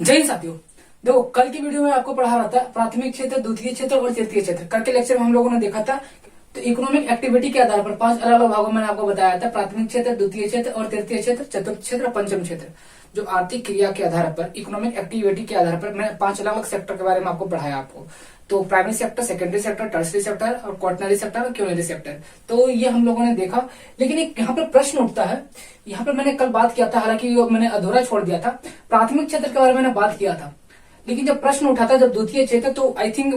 जय हिंद साथियों। देखो, कल की वीडियो में आपको पढ़ा रहा था प्राथमिक क्षेत्र, द्वितीय क्षेत्र और तृतीय क्षेत्र। कल के लेक्चर में हम लोगों ने देखा था तो इकोनॉमिक एक्टिविटी के आधार पर 5 अलग अलग भागों में आपको बताया था, प्राथमिक क्षेत्र, द्वितीय क्षेत्र और तृतीय क्षेत्र, चतुर्थ क्षेत्र और पंचम क्षेत्र। जो आर्थिक क्रिया के आधार पर, इकोनॉमिक एक्टिविटी के आधार पर मैं 5 अलग अलग सेक्टर के बारे में आपको पढ़ाया आपको। तो primary sector, secondary sector, tertiary sector और क्वाटरनरी सेक्टर और क्यूनरी सेक्टर। तो ये हम लोगों ने देखा। लेकिन एक यहाँ पर प्रश्न उठता है, यहाँ पर मैंने कल बात किया था, हालांकि मैंने अधूरा छोड़ दिया था। प्राथमिक क्षेत्र के बारे में मैंने बात किया था, लेकिन जब प्रश्न उठा था जब द्वितीय क्षेत्र, तो आई थिंक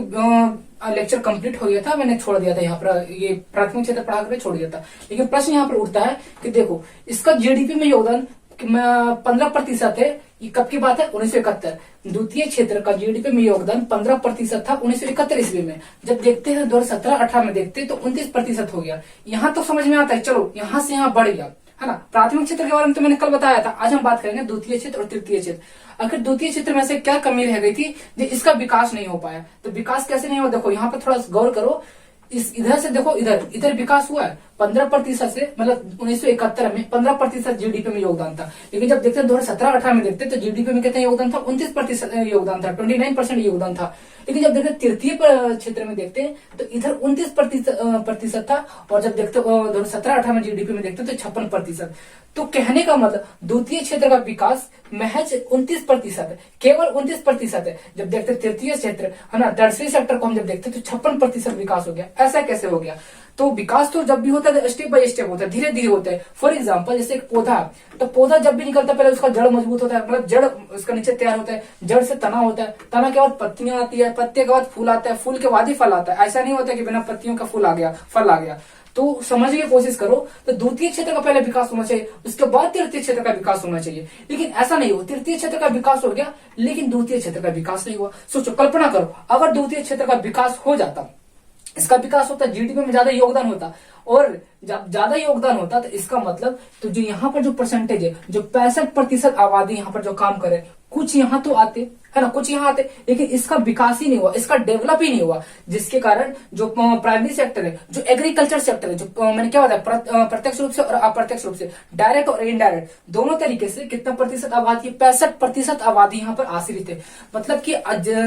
लेक्चर कंप्लीट हो गया था, मैंने छोड़ दिया था यहाँ पर, ये प्राथमिक क्षेत्र पढ़ा कर छोड़ दिया था। लेकिन प्रश्न यहाँ पर उठता है कि देखो, इसका जीडीपी में योगदान 15% है। ये कब की बात है? 1971। द्वितीय क्षेत्र का जीडीपी में योगदान 15% था 1971 ईस्वी में। जब देखते हैं 2017-18 में देखते तो 29% हो गया। यहाँ तो समझ में आता है, चलो यहाँ से यहाँ बढ़ गया, है ना। प्राथमिक क्षेत्र के बारे में तो मैंने कल बताया था। आज हम बात करेंगे द्वितीय क्षेत्र और तृतीय क्षेत्र। आखिर द्वितीय क्षेत्र में से क्या कमी रह गई थी जो इसका विकास नहीं हो पाया? तो विकास कैसे नहीं हुआ? देखो यहाँ पर थोड़ा गौर करो। इधर से देखो, इधर विकास हुआ है 15% से, मतलब 1971 में 15% जीडीपी में योगदान था। लेकिन जब देखते हैं 2017-18 में देखते तो जीडीपी में कितना योगदान था? 29% योगदान था, 29% योगदान था। लेकिन जब देखते तृतीय क्षेत्र में देखते हैं तो इधर 29% था, और जब देखते 2017-18 में जीडीपी में देखते तो 56%। तो कहने का मतलब द्वितीय क्षेत्र का विकास महज 29% है, केवल 29% है। जब देखते तृतीय क्षेत्र, है ना, टर्सरी सेक्टर को हम जब देखते तो 56% विकास हो गया। ऐसा कैसे हो गया? तो विकास तो जब भी होता है स्टेप बाय स्टेप होता है, धीरे धीरे होता है। फॉर एग्जांपल जैसे एक पौधा, तो पौधा जब भी निकलता है पहले उसका जड़ मजबूत होता है, मतलब जड़ उसका नीचे तैयार होता है, जड़ से तना होता है, तना के बाद पत्तियां आती है, पत्ते के बाद फूल आता है, फूल के बाद ही फल आता है। ऐसा नहीं होता कि बिना पत्तियों का फूल आ गया, फल आ गया। तो समझने की कोशिश करो। तो द्वितीय क्षेत्र का पहले विकास होना चाहिए, उसके बाद तृतीय क्षेत्र का विकास होना चाहिए। लेकिन ऐसा नहीं हुआ, तृतीय क्षेत्र का विकास हो गया लेकिन द्वितीय क्षेत्र का विकास नहीं हुआ। सोचो, कल्पना करो, अगर द्वितीय क्षेत्र का विकास हो जाता, इसका विकास होता, जीडीपी में ज्यादा योगदान होता, और जब ज्यादा योगदान होता तो इसका मतलब तो जो यहाँ पर जो परसेंटेज है, जो 65% आबादी यहाँ पर जो काम करे, कुछ यहाँ तो आते, है ना, कुछ यहाँ आते, लेकिन इसका विकास ही नहीं हुआ, इसका डेवलप ही नहीं हुआ। जिसके कारण जो प्राइमरी सेक्टर है, जो एग्रीकल्चर सेक्टर है, जो मैंने क्या बताया, प्रत्यक्ष रूप से और अप्रत्यक्ष रूप से, डायरेक्ट और इनडायरेक्ट दोनों तरीके से कितना प्रतिशत आबादी? 65% आबादी यहाँ पर आश्रित है। मतलब कि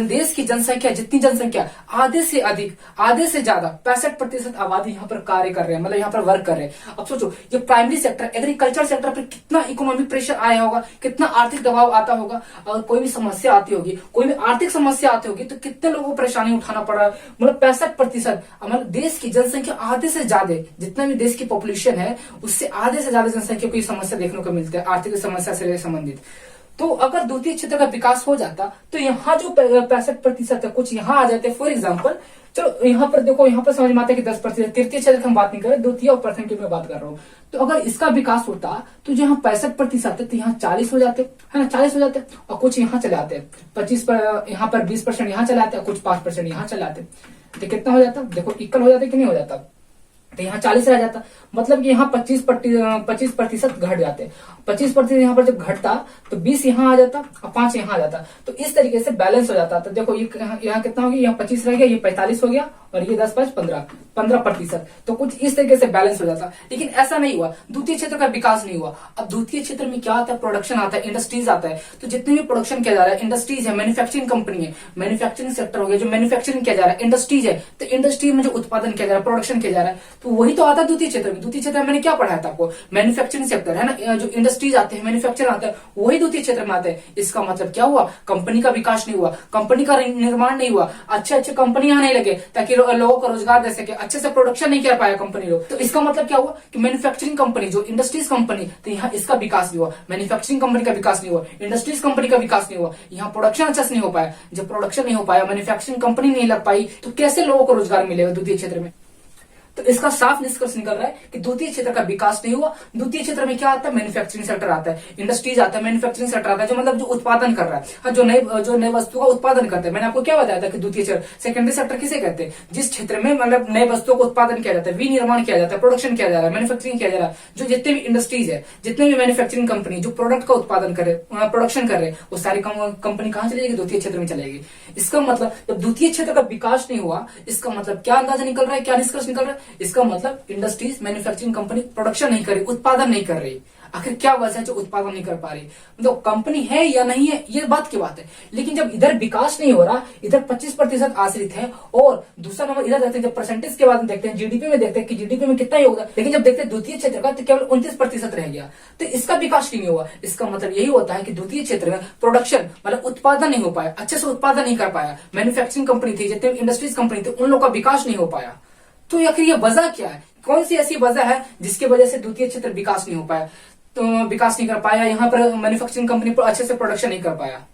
देश की जनसंख्या, जितनी जनसंख्या, आधे से अधिक, आधे से ज्यादा 65% आबादी यहाँ पर कार्य कर रहे हैं, मतलब यहाँ पर वर्क कर रहे हैं। अब सोचो, ये प्राइमरी सेक्टर, एग्रीकल्चर सेक्टर पर कितना इकोनॉमिक प्रेशर आया होगा, कितना आर्थिक दबाव आता होगा। अगर कोई भी समस्या आती होगी, कोई भी आर्थिक समस्या आती होगी, तो कितने लोगों को परेशानी उठाना पड़ा। मतलब 65%, मतलब देश की जनसंख्या आधे से ज्यादा, जितना भी देश की पॉपुलेशन है उससे आधे से ज्यादा जनसंख्या को समस्या देखने को मिलती है, आर्थिक समस्या से संबंधित। तो अगर द्वितीय क्षेत्र का विकास हो जाता तो यहाँ जो 65% है, कुछ यहाँ आ जाते। फॉर एग्जाम्पल, चलो यहाँ पर देखो, यहाँ पर समझ में आता है कि 10%, तृतीय क्षेत्र की हम बात नहीं कर रहे, द्वितीय और प्रथम की मैं बात कर रहा हूँ। तो अगर इसका विकास होता तो जहाँ 65% है तो यहाँ 40 हो जाते, है ना, 40 हो जाते, और कुछ यहाँ चले आते, 25 पर, यहाँ पर 20% यहाँ चले आते, कुछ 5% यहाँ चले आते। तो कितना हो जाता? देखो, इक्वल हो जाता कि नहीं हो जाता? तो यहाँ 40 रह जाता, मतलब कि यहाँ 25% घट जाते। 25% यहाँ पर जब घटता तो 20 यहाँ आ जाता और 5 यहाँ आ जाता। तो इस तरीके से बैलेंस हो जाता। तो देखो, ये यहाँ कितना हो गया? यहाँ 25 रह गया, ये 45 हो गया, और ये 10, 5, 15%। तो कुछ इस तरीके से बैलेंस हो जाता। लेकिन ऐसा नहीं हुआ, द्वितीय क्षेत्र का विकास नहीं हुआ। अब द्वितीय क्षेत्र में क्या आता है? प्रोडक्शन आता है, इंडस्ट्रीज आता है। तो जितने भी प्रोडक्शन किया जा रहा है, इंडस्ट्रीज है, मैन्युफैक्चरिंग कंपनी है, मैन्युफैक्चरिंग सेक्टर हो गया, जो मैन्युफैक्चरिंग किया जा रहा है, इंडस्ट्रीज है, तो इंडस्ट्री में जो उत्पादन किया जा रहा है, प्रोडक्शन किया जा रहा है, तो वही तो आता है द्वितीय क्षेत्र में। द्वितीय क्षेत्र में मैंने क्या पढ़ाया था आपको? मैन्युफैक्चरिंग सेक्टर, है ना, जो इंडस्ट्रीज आते हैं, मैन्युफैक्चर आता है, वही द्वितीय क्षेत्र में आता है। इसका मतलब क्या हुआ? कंपनी का विकास नहीं हुआ, कंपनी का निर्माण नहीं हुआ, अच्छे अच्छे कंपनी आने लगे ताकि लोगों को रोजगार दे सके, अच्छे से प्रोडक्शन नहीं कर पाया कंपनी लोग। तो इसका मतलब क्या हुआ कि मैन्युफैक्चरिंग कंपनी, जो इंडस्ट्रीज कंपनी, तो यहाँ इसका विकास नहीं हुआ, मैन्युफैक्चरिंग कंपनी का विकास नहीं हुआ, इंडस्ट्रीज कंपनी का विकास नहीं हुआ, यहाँ प्रोडक्शन अच्छा से नहीं हो पाया। जब प्रोडक्शन नहीं हो पाया, मैन्युफैक्चरिंग कंपनी नहीं लग पाई, तो कैसे लोगों को रोजगार मिलेगा द्वितीय क्षेत्र में? तो इसका साफ निष्कर्ष निकल रहा है कि द्वितीय क्षेत्र का विकास नहीं हुआ। द्वितीय क्षेत्र में क्या आता है, मैन्युफैक्चरिंग सेक्टर आता है, इंडस्ट्रीज आता है, मैन्युफैक्चरिंग सेक्टर आता है, जो मतलब जो उत्पादन कर रहा है, हाँ, जो नए वस्तु का उत्पादन करता है। मैंने आपको क्या बताया था कि द्वितीय क्षेत्र, सेकेंडरी सेक्टर किसे कहते हैं, जिस क्षेत्र में मतलब नए वस्तुओं का उत्पादन किया जाता है, विनिर्माण किया जाता है, प्रोडक्शन किया जा रहा है, मैन्युफैक्चरिंग किया जा रहा है। जो जितने भी इंडस्ट्रीज है, जितने भी मैन्युफैक्चरिंग कंपनी जो प्रोडक्ट का उत्पादन करे, प्रोडक्शन कर रहे, वो सारी कंपनी कहां चली जाएगी, द्वितीय क्षेत्र में चलेगी। इसका मतलब जब द्वितीय क्षेत्र का विकास नहीं हुआ, इसका मतलब क्या अंदाजा निकल रहा है, क्या निष्कर्ष निकल रहा है, इसका मतलब इंडस्ट्रीज, मैन्युफैक्चरिंग कंपनी प्रोडक्शन नहीं कर रही, उत्पादन नहीं कर रही। आखिर क्या वजह है जो उत्पादन नहीं कर पा रही, मतलब कंपनी है या नहीं है, ये बात की बात है। लेकिन जब इधर विकास नहीं हो रहा, इधर 25% आश्रित है, और दूसरा नंबर इधर देखते हैं, जब परसेंटेज के बाद में देखते हैं, जीडीपी में देखते हैं कि जीडीपी में कितना योगदान, लेकिन जब देखते हैं द्वितीय क्षेत्र का, तो केवल 29% रह गया। तो इसका विकास नहीं हुआ। इसका मतलब यही होता है कि द्वितीय क्षेत्र में प्रोडक्शन मतलब उत्पादन नहीं हो पाया, अच्छे से उत्पादन नहीं कर पाया। मैन्युफैक्चरिंग कंपनी थी, जितने इंडस्ट्रीज कंपनी थी, उन लोगों का विकास नहीं हो पाया। तो आखिर ये वजह क्या है, कौन सी ऐसी वजह है जिसकी वजह से द्वितीय क्षेत्र विकास नहीं हो पाया, तो विकास नहीं कर पाया, यहाँ पर मैन्युफैक्चरिंग कंपनी पर अच्छे से प्रोडक्शन नहीं कर पाया।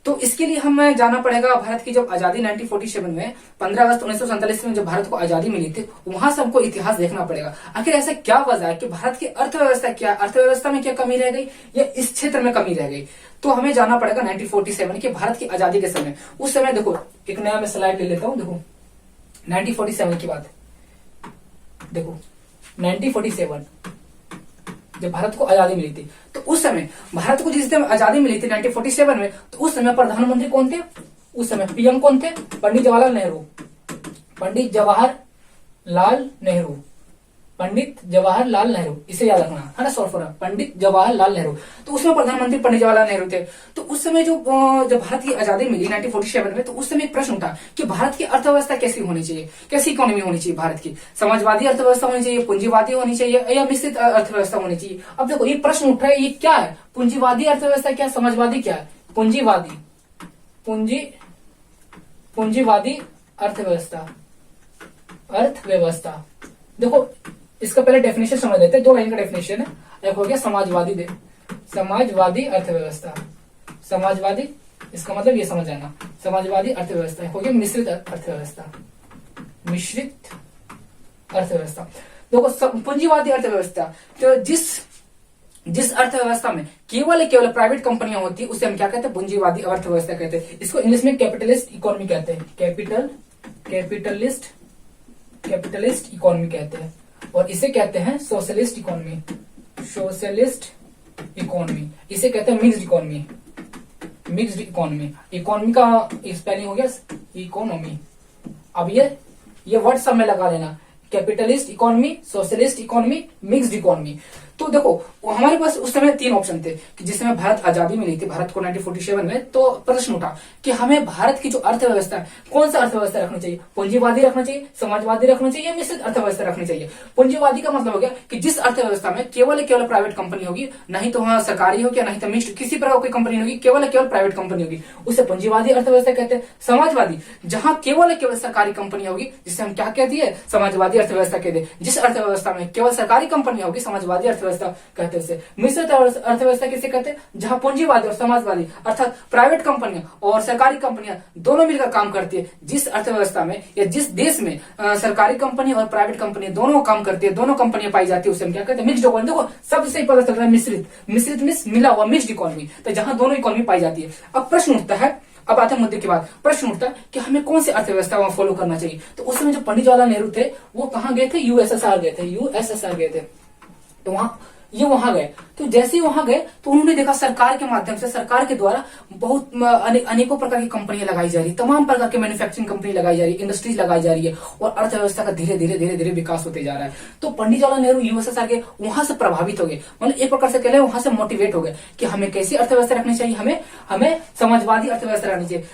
तो इसके लिए हमें जाना पड़ेगा भारत की जब आजादी 1947 में 15 अगस्त 1947 में जब भारत को आजादी मिली थी, वहां से हमको इतिहास देखना पड़ेगा। आखिर ऐसा क्या वजह है कि भारत की अर्थव्यवस्था क्या, अर्थव्यवस्था में क्या कमी रह गई या इस क्षेत्र में कमी रह गई। तो हमें जाना पड़ेगा 1947 के भारत की आजादी के समय। उस समय देखो, एक नया मैं स्लाइड ले लेता हूं, देखो 1947 की बात, देखो 1947 जब भारत को आजादी मिली थी, तो उस समय भारत को जिस समय आजादी मिली थी 1947 में, तो उस समय प्रधानमंत्री कौन थे, उस समय पीएम कौन थे, पंडित जवाहरलाल नेहरू। पंडित जवाहरलाल नेहरू, पंडित जवाहरलाल नेहरू, इसे याद रखना है ना, सॉल्व करना, पंडित जवाहरलाल नेहरू। तो उसमें प्रधानमंत्री पंडित जवाहरलाल नेहरू थे। तो उस समय जब भारत की आजादी मिली 1947 में, तो उस समय एक प्रश्न उठा कि भारत की अर्थव्यवस्था कैसी होनी चाहिए, कैसी इकोनॉमी होनी चाहिए भारत की, समाजवादी अर्थव्यवस्था होनी चाहिए, पूंजीवादी होनी चाहिए या मिश्रित अर्थव्यवस्था होनी चाहिए। अब देखो ये प्रश्न उठ रहा है, ये क्या है, पूंजीवादी अर्थव्यवस्था क्या, समाजवादी क्या है, पूंजीवादी अर्थव्यवस्था। देखो इसका पहले डेफिनेशन समझ लेते हैं, 2 लाइन का डेफिनेशन है। एक हो गया समाजवादी अर्थव्यवस्था, समाजवादी इसका मतलब ये समझ आना, समाजवादी अर्थव्यवस्था हो गया मिश्रित अर्थव्यवस्था, देखो पूंजीवादी अर्थव्यवस्था, तो जिस अर्थव्यवस्था में केवल प्राइवेट कंपनियां होती है, उसे हम क्या कहते हैं, पूंजीवादी अर्थव्यवस्था कहते हैं। इसको इंग्लिश में कैपिटलिस्ट इकोनॉमी कहते हैं, कैपिटलिस्ट इकोनॉमी कहते हैं, और इसे कहते हैं सोशलिस्ट इकोनॉमी, इसे कहते हैं मिक्स्ड इकोनॉमी। इकोनॉमी का स्पेलिंग हो गया इकोनॉमी। अब ये वर्ड सब में लगा लेना, capitalist economy, socialist economy, mixed economy. तो देखो हमारे पास उस समय 3 ऑप्शन थे कि जिस समय भारत आजादी मिली थी भारत को 1947 में, तो प्रश्न उठा कि हमें भारत की जो अर्थव्यवस्था है, कौन सा अर्थव्यवस्था रखनी चाहिए, पूंजीवादी रखना चाहिए, समाजवादी रखना चाहिए, मिश्रित अर्थव्यवस्था रखनी चाहिए। पूंजीवादी का मतलब हो गया कि जिस अर्थव्यवस्था में केवल प्राइवेट कंपनी होगी, नहीं तो वहां सरकारी होगी, नहीं तो मिक्स्ड, किसी प्रकार की कंपनी होगी, केवल प्राइवेट कंपनी होगी, उसे पूंजीवादी अर्थव्यवस्था कहते हैं। समाजवादी, जहां केवल सरकारी कंपनी होगी, जिसे हम क्या कहती है, समाजवादी अर्थव्यवस्था कहते हैं। जिस अर्थव्यवस्था में केवल सरकारी कंपनी होगी, समाजवादी अर्थव्यवस्था कहते हैं। मिश्रित अर्थव्यवस्था किसे कहते हैं, जहां पूंजीवादी और समाजवादी अर्थात प्राइवेट कंपनियां और सरकारी कंपनियां दोनों मिलकर काम करती है। जिस अर्थव्यवस्था में या जिस देश में सरकारी कंपनी और प्राइवेट कंपनी दोनों काम करती है, दोनों कंपनियां पाई जाती है, उसे हम क्या कहते हैं, मिक्स्ड इकोनॉमी। देखो सबसे पता चल रहा है मिश्रित मींस मिला हुआ, मिक्स्ड इकोनॉमी, तो जहां दोनों इकोनॉमी पाई जाती है। अब प्रश्न उठता है, अब आते हैं मुद्दे के बाद, प्रश्न उठता है कि हमें कौन सी अर्थव्यवस्था वहां फॉलो करना चाहिए। तो उस समय जो पंडित जवाहरलाल नेहरू थे, वो कहां गए थे, यूएसएसआर गए थे। तो वहां गए, तो जैसे ही वहां गए तो उन्होंने देखा सरकार के माध्यम से, सरकार के द्वारा बहुत अनेकों प्रकार की कंपनियां लगाई जा रही, तमाम प्रकार की मैन्युफैक्चरिंग कंपनी लगाई जा रही, इंडस्ट्रीज लगाई जा रही है, और अर्थव्यवस्था का धीरे धीरे विकास होते जा रहा है। तो पंडित जवाहरलाल नेहरू यूएसएसआर के वहां से प्रभावित हो गए, मतलब एक प्रकार से कह रहे वहां से मोटिवेट हो गए कि हमें कैसी अर्थव्यवस्था रखनी चाहिए, हमें समाजवादी अर्थव्यवस्था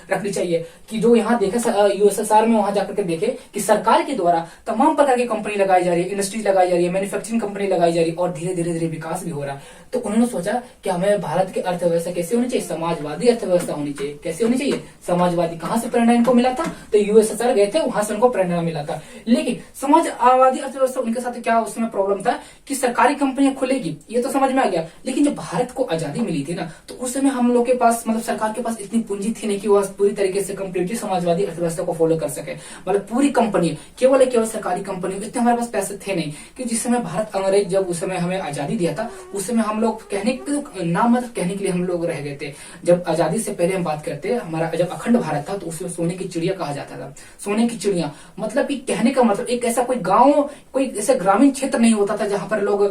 रखनी चाहिए। कि जो यहाँ देखे यूएसएसआर में, वहां जाकर के देखे कि सरकार के द्वारा तमाम प्रकार की कंपनी लगाई जा रही है, इंडस्ट्रीज लगाई जा रही है, मैन्युफैक्चरिंग कंपनी लगाई जा रही है, और धीरे धीरे धीरे विकास भी हो रहा है। तो उन्होंने सोचा कि हमें भारत की अर्थव्यवस्था कैसे होनी चाहिए, समाजवादी अर्थव्यवस्था होनी चाहिए। कैसे होनी चाहिए, समाजवादी। कहां से प्रेरणा इनको मिला था, तो यूएसएसआर गए थे, वहां से उनको प्रेरणा मिला था। लेकिन समाजवादी अर्थव्यवस्था उनके साथ क्या उसमें प्रॉब्लम था कि सरकारी कंपनियां खुलेगी, ये तो समझ में आ गया। लेकिन जब भारत को आजादी मिली थी ना, तो उस समय हम लोग के पास मतलब सरकार के पास इतनी पूंजी थी नहीं कि वह पूरी तरीके से कंप्लीटली समाजवादी अर्थव्यवस्था को फॉलो कर सके। मतलब पूरी कंपनी केवल सरकारी कंपनी, इतने हमारे पास पैसे थे नहीं कि जिस समय भारत अंग्रेज जब उस समय हमें आजादी दिया था, उस समय हम लोग कहने नाम मतलब कहने के लिए हम लोग रह गए थे। जब आजादी से पहले हम बात करते हैं, हमारा जब अखंड भारत था तो उसमें सोने की चिड़िया कहा जाता था। सोने की चिड़िया मतलब कि कहने का मतलब एक ऐसा कोई गांव, कोई ऐसा ग्रामीण क्षेत्र नहीं होता था जहां पर लोग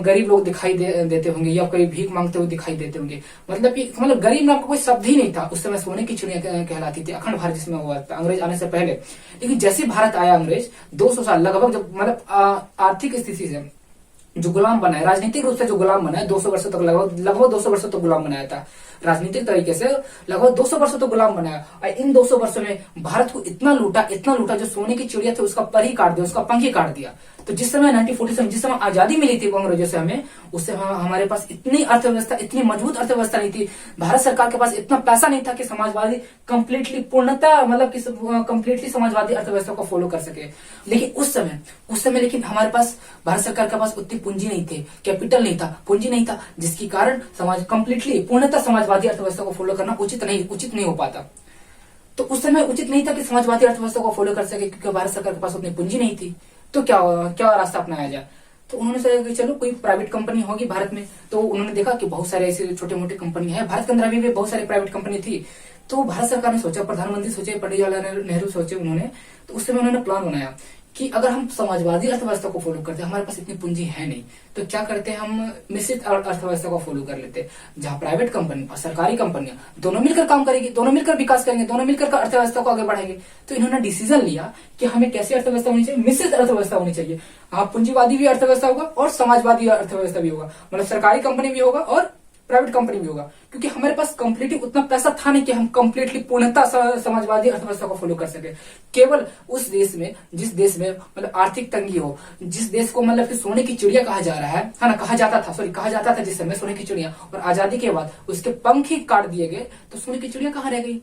गरीब लोग दिखाई देते होंगे या कोई भीख मांगते हुए दिखाई देते होंगे। मतलब गरीब नाम का कोई शब्द ही नहीं था उस समय। सोने की चिड़िया कहलाती थी अखंड भारत जिसमें हुआ था अंग्रेज आने से पहले। लेकिन जैसे भारत आया अंग्रेज 200 साल लगभग, जब मतलब आर्थिक स्थिति से जो गुलाम बनाया, राजनीतिक रूप से जो गुलाम बनाया 200 वर्षों तक, लगभग 200 वर्षों तक गुलाम बनाया था। राजनीतिक तरीके से लगभग 200 वर्षों तक गुलाम बनाया। और इन 200 वर्षों में भारत को इतना लूटा, जो सोने की चिड़िया थी उसका पर ही काट दिया, उसका पंख ही काट दिया। तो जिस समय 1947 जिस समय आजादी मिली थी अंग्रेजों से हमें, उस समय हमारे पास इतनी अर्थव्यवस्था, इतनी मजबूत अर्थव्यवस्था नहीं थी। भारत सरकार के पास इतना पैसा नहीं था कि समाजवादी कंप्लीटली पूर्णतः मतलब कि कंप्लीटली समाजवादी अर्थव्यवस्था को फॉलो कर सके। लेकिन उस समय लेकिन हमारे पास भारत सरकार के पास उतनी पूंजी नहीं थी, कैपिटल नहीं था, पूंजी नहीं था, जिसके कारण समाज कंप्लीटली पूर्णतः समाजवादी अर्थव्यवस्था को फॉलो करना उचित नहीं हो पाता। तो उस समय उचित नहीं था कि समाजवादी अर्थव्यवस्था को फॉलो कर सके, क्योंकि भारत सरकार के पास उतनी पूंजी नहीं थी। तो क्या रास्ता अपनाया जाए। तो उन्होंने सोचा कि चलो कोई प्राइवेट कंपनी होगी भारत में। तो उन्होंने देखा कि बहुत सारे ऐसे छोटे मोटे कंपनी है भारत के अंदर, अभी भी बहुत सारी प्राइवेट कंपनी थी। तो भारत सरकार ने सोचा, प्रधानमंत्री सोचे, पंडित जवाहरलाल नेहरू सोचे उन्होंने, तो उस समय उन्होंने प्लान बनाया कि अगर हम समाजवादी अर्थव्यवस्था को फॉलो करते हैं, हमारे पास इतनी पूंजी है नहीं, तो क्या करते हैं, हम मिश्रित अर्थव्यवस्था को फॉलो कर लेते हैं, जहां प्राइवेट कंपनी और सरकारी कंपनियां दोनों मिलकर काम करेंगे, दोनों मिलकर विकास करेंगे, दोनों मिलकर अर्थव्यवस्था को आगे बढ़ाएंगे। तो इन्होंने डिसीजन लिया कि हमें कैसी अर्थव्यवस्था होनी चाहिए, मिश्रित अर्थव्यवस्था होनी चाहिए। हाँ, पूंजीवादी भी अर्थव्यवस्था होगा और समाजवादी अर्थव्यवस्था भी होगा, मतलब सरकारी कंपनी भी होगा और प्राइवेट कंपनी भी होगा। क्योंकि हमारे पास कंप्लीटली उतना पैसा था नहीं कि हम कंप्लीटली पूर्णतः समाजवादी अर्थव्यवस्था को फॉलो कर सके। केवल उस देश में, जिस देश में मतलब आर्थिक तंगी हो, जिस देश को मतलब कि सोने की चिड़िया कहा जा रहा है ना, कहा जाता था जिस समय सोने की चिड़िया, और आजादी के बाद उसके पंख ही काट दिए गए, तो सोने की चिड़िया कहाँ रह गई।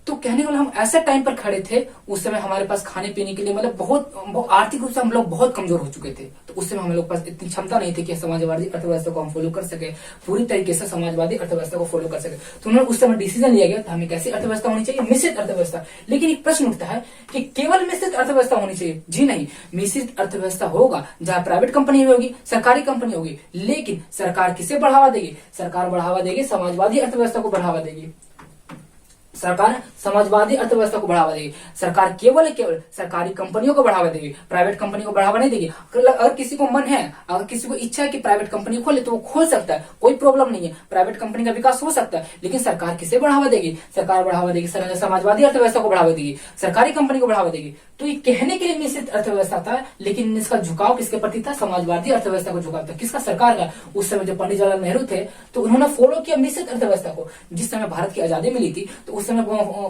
तो कहने वाला हम ऐसे टाइम पर खड़े थे, उस समय हमारे पास खाने पीने के लिए मतलब बहुत आर्थिक रूप से हम लोग बहुत कमजोर हो चुके थे। तो उस समय हम लोग पास इतनी क्षमता नहीं थी कि समाजवादी अर्थव्यवस्था को हम फॉलो कर सके, पूरी तरीके से समाजवादी अर्थव्यवस्था को फॉलो कर सके। तो उन्होंने उस समय डिसीजन लिया गया था हमें कैसी अर्थव्यवस्था होनी चाहिए, मिश्रित अर्थव्यवस्था। लेकिन एक प्रश्न उठता है कि केवल मिश्रित अर्थव्यवस्था होनी चाहिए? जी नहीं, मिश्रित अर्थव्यवस्था होगा जहां प्राइवेट कंपनी भी होगी, सरकारी कंपनी होगी, लेकिन सरकार किसे बढ़ावा देगी? सरकार बढ़ावा देगी समाजवादी अर्थव्यवस्था को बढ़ावा देगी। सरकार समाजवादी अर्थव्यवस्था को बढ़ावा देगी। सरकार केवल सरकारी कंपनियों को बढ़ावा देगी, प्राइवेट कंपनी को बढ़ावा नहीं देगी। अगर किसी को मन है, अगर किसी को इच्छा है कि प्राइवेट कंपनी खोले तो वो खोल सकता है, कोई प्रॉब्लम नहीं है, प्राइवेट कंपनी का विकास हो सकता है। लेकिन सरकार किसे बढ़ावा देगी? सरकार बढ़ावा देगी समाजवादी अर्थव्यवस्था को बढ़ावा देगी, सरकारी कंपनी को बढ़ावा देगी। तो ये कहने के लिए मिश्रित अर्थव्यवस्था था, लेकिन इसका झुकाव किसके प्रति था? समाजवादी अर्थव्यवस्था को झुकाव था। किसका? सरकार का। उस समय जो पंडित जवाहरलाल नेहरू थे, तो उन्होंने फॉलो किया मिश्रित अर्थव्यवस्था को। जिस समय भारत की आजादी मिली थी, तो उस समय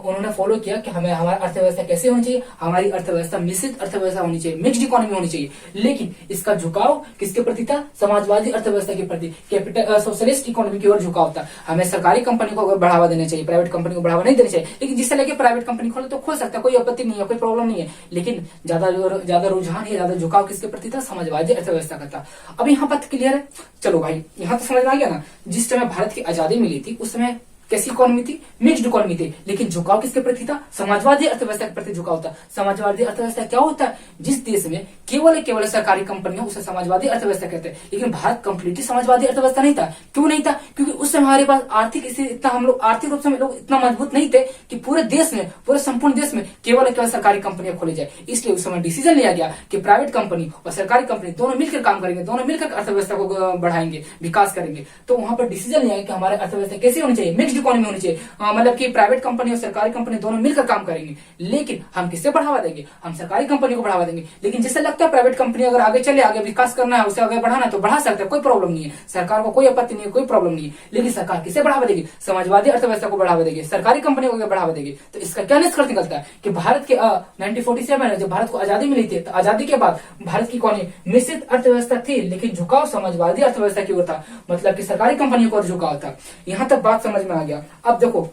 उन्होंने फॉलो किया कि हमें हमारी अर्थव्यवस्था कैसे होनी चाहिए, हमारी अर्थव्यवस्था मिश्रित अर्थव्यवस्था होनी चाहिए, मिक्स्ड इकोनॉमी होनी चाहिए। लेकिन इसका झुकाव किसके प्रति था? समाजवादी अर्थव्यवस्था के प्रति, कैपिटल सोशलिस्ट इकोनॉमी की ओर झुकाव था। हमें सरकारी कंपनी को बढ़ावा देना चाहिए, प्राइवेट कंपनी को बढ़ावा नहीं देना चाहिए। लेकिन जिससे लेके प्राइवेट कंपनी खोले तो खोल सकता है, कोई आपत्ति नहीं है, कोई प्रॉब्लम नहीं है। लेकिन ज्यादा रुझान है, ज्यादा झुकाव किसके प्रति था? समाजवादी अर्थव्यवस्था का था। अब यहाँ बात क्लियर है? चलो भाई, यहाँ तो समझ में आ गया ना। जिस समय भारत की आजादी मिली थी, उस समय कैसी इकोनॉमी थी? मिक्स्ड इकोनॉमी थी। लेकिन झुकाव किसके प्रति था? समाजवादी अर्थव्यवस्था के प्रति झुकाव था। समाजवादी अर्थव्यवस्था क्या होता है? जिस देश में केवल सरकारी कंपनियां, उसे समाजवादी अर्थव्यवस्था कहते हैं। लेकिन भारत कंप्लीटली समाजवादी अर्थव्यवस्था नहीं था। क्यों नहीं था? क्योंकि उस समय हमारे पास आर्थिक स्थिति इतना, हम लोग आर्थिक रूप से हम लोग इतना मजबूत नहीं थे कि पूरे देश में, पूरे संपूर्ण देश में केवल सरकारी कंपनियां खोली जाए। इसलिए उस समय डिसीजन लिया गया कि प्राइवेट कंपनी और सरकारी कंपनी दोनों मिलकर काम करेंगे, दोनों मिलकर अर्थव्यवस्था को बढ़ाएंगे, विकास करेंगे। तो वहां पर डिसीजन लिया गया कि हमारी अर्थव्यवस्था कैसी होनी चाहिए? मिक्स्ड मिक्स्ड इकोनॉमी होनी चाहिए, मतलब कि प्राइवेट कंपनी और सरकारी कंपनी दोनों मिलकर काम करेंगे। लेकिन हम किससे बढ़ावा देंगे? हम सरकारी कंपनी को बढ़ावा देंगे। लेकिन जिससे लगता है प्राइवेट कंपनी अगर आगे चले, आगे विकास करना है, उसे आगे बढ़ाना है तो बढ़ा सकते हैं, कोई प्रॉब्लम नहीं है, सरकार को कोई आपत्ति नहीं है, कोई प्रॉब्लम नहीं है। लेकिन सरकार किसे बढ़ावा देगी? समाजवादी अर्थव्यवस्था को बढ़ावा देगी, सरकारी कंपनी को बढ़ावा देगी। तो इसका क्या निष्कर्ष निकलता है कि भारत के 1947 में जब भारत को आजादी मिली थी, तो आजादी के बाद भारत की इकोनॉमी मिश्रित अर्थव्यवस्था थी, लेकिन झुकाव समाजवादी अर्थव्यवस्था की ओर था, मतलब कि सरकारी कंपनियों को झुकाव था। यहां तक बात समझ में आ गया। अब देखो,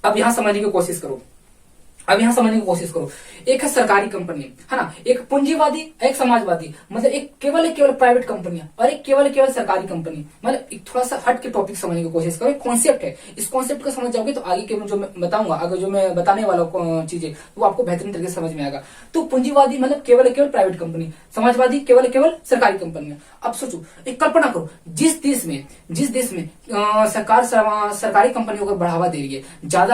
अब यहां समझने की कोशिश करो, एक है सरकारी कंपनी, है ना, एक पूंजीवादी, एक समाजवादी, मतलब एक केवल प्राइवेट कंपनियां और एक केवल सरकारी कंपनी। मतलब एक थोड़ा सा हट के टॉपिक समझने की कोशिश करो, कॉन्सेप्ट है, इस कॉन्सेप्ट को समझ जाओगे तो आगे के जो मैं बताऊंगा, आगे जो मैं बताने वाला चीजें वो आपको बेहतरीन तरीके से समझ में आएगा। तो पूंजीवादी मतलब केवल प्राइवेट कंपनी, समाजवादी केवल सरकारी कंपनियां। अब सोचो, एक कल्पना करो, जिस देश में सरकार सरकारी कंपनियों को बढ़ावा दे रही है,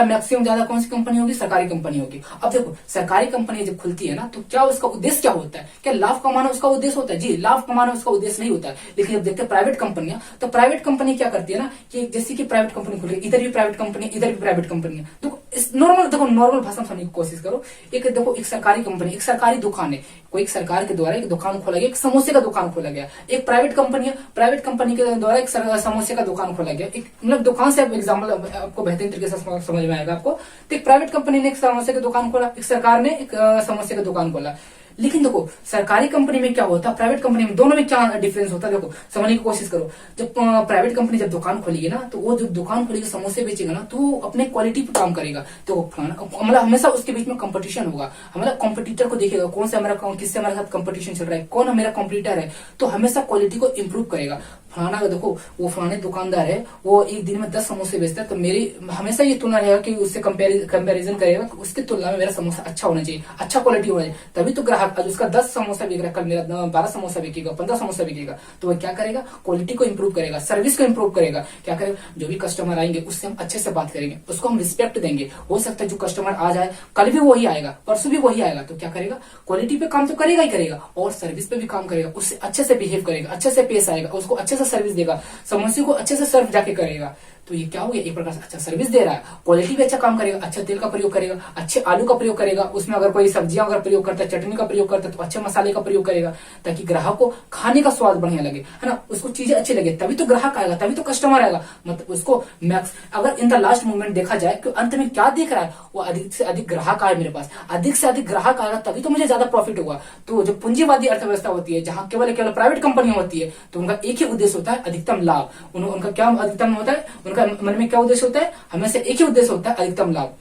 मैक्सिमम ज्यादा कौन सी कंपनी होगी? सरकारी कंपनी होगी। अब देखो, सरकारी कंपनी जब खुलती है ना, तो क्या उसका उद्देश्य क्या होता है? क्या लाभ कमाना उसका उद्देश्य होता है? जी, लाभ कमाना उसका उद्देश्य नहीं होता है। लेकिन जब देखते हैं प्राइवेट कंपनियां, तो प्राइवेट कंपनी क्या करती है ना, कि जैसे कि प्राइवेट कंपनी खुल रही है, इधर भी प्राइवेट कंपनी, इधर भी प्राइवेट कंपनी है। तो नॉर्मल भाषा में समझने की कोशिश करो। एक सरकारी कंपनी, एक सरकारी दुकान है, कोई एक सरकार के द्वारा एक दुकान खोला गया, एक समोसे का दुकान खोला गया। एक प्राइवेट कंपनी है, प्राइवेट कंपनी के द्वारा एक समोसे का दुकान खोला गया। एक मतलब दुकान से एग्जाम्पल आपको बेहतरीन तरीके से समझ में आएगा आपको। तो एक प्राइवेट कंपनी ने एक समोसे की दुकान खोला, एक सरकार ने एक समोसे की दुकान खोला। लेकिन देखो, सरकारी कंपनी में क्या होता है, प्राइवेट कंपनी में, दोनों में क्या डिफरेंस होता है? देखो, समझने की कोशिश करो। जब प्राइवेट कंपनी जब दुकान खोलेगी ना, तो वो जब दुकान खोलेगी, समोसे बेचेगा ना, तो वो अपने क्वालिटी पे काम करेगा। तो मतलब हमेशा उसके बीच में कंपटीशन होगा, हमारा कॉम्पिटिटर को देखेगा, कौन सा किससे हमारे साथ कंपटीशन चल रहा है, कौन मेरा कॉम्पिटिटर है, तो हमेशा क्वालिटी को इम्प्रूव करेगा। फलाना देखो, वो फलाने दुकानदार है, वो एक दिन में 10 समोसे बेचता है, तो मेरी हमेशा ये तुलना रहेगा कि उससे कंपेरिजन करेगा कि उसकी तुलना में मेरा समोसा अच्छा होना चाहिए, अच्छा क्वालिटी होना चाहिए, तभी तो ग्राहक, आज उसका 10 समोसा बिक रहा है, कल मेरा 12 समोसा बिकेगा, 15 समोसा बिकेगा। तो वह क्या करेगा? क्वालिटी को इंप्रूव करेगा, सर्विस को इंप्रूव करेगा। क्या करेगा? जो भी कस्टमर आएंगे उससे हम अच्छे से बात करेंगे, उसको हम रिस्पेक्ट देंगे। हो सकता है जो कस्टमर आ जाए, कल भी वही आएगा, परसों भी वही आएगा, तो क्या करेगा? क्वालिटी पे काम तो करेगा ही करेगा, और सर्विस पे भी काम करेगा, उससे अच्छे से बिहेव करेगा, अच्छे से पेश आएगा, उसको अच्छे से सर्विस देगा, समोसे को अच्छे से सर्व जाके करेगा। तो ये क्या हो गया? एक प्रकार से अच्छा सर्विस दे रहा है, क्वालिटी भी अच्छा काम करेगा, अच्छा तेल का प्रयोग करेगा, अच्छे आलू का प्रयोग करेगा, उसमें अगर कोई सब्जियां अगर प्रयोग करता है, चटनी का प्रयोग करता है, तो अच्छे मसाले का प्रयोग करेगा, ताकि ग्राहक को खाने का स्वाद बढ़िया लगे, है ना, उसको चीजें अच्छी लगे, तभी तो ग्राहक आएगा, तभी तो कस्टमर आएगा। मतलब उसको मैक्स, अगर इन द लास्ट मोमेंट देखा जाए कि अंत में क्या देख रहा है, वो अधिक से अधिक ग्राहक आए मेरे पास, अधिक से अधिक ग्राहक आएगा, तभी तो मुझे ज्यादा प्रॉफिट होगा। तो जो पूंजीवादी अर्थव्यवस्था होती है, जहां केवल प्राइवेट कंपनी होती है, तो उनका एक ही उद्देश्य होता है, अधिकतम लाभ। उनका क्या अधिकतम होता है? उनका मन में क्या उद्देश्य होता है? हमेशा एक ही उद्देश्य होता है, अधिकतम लाभ।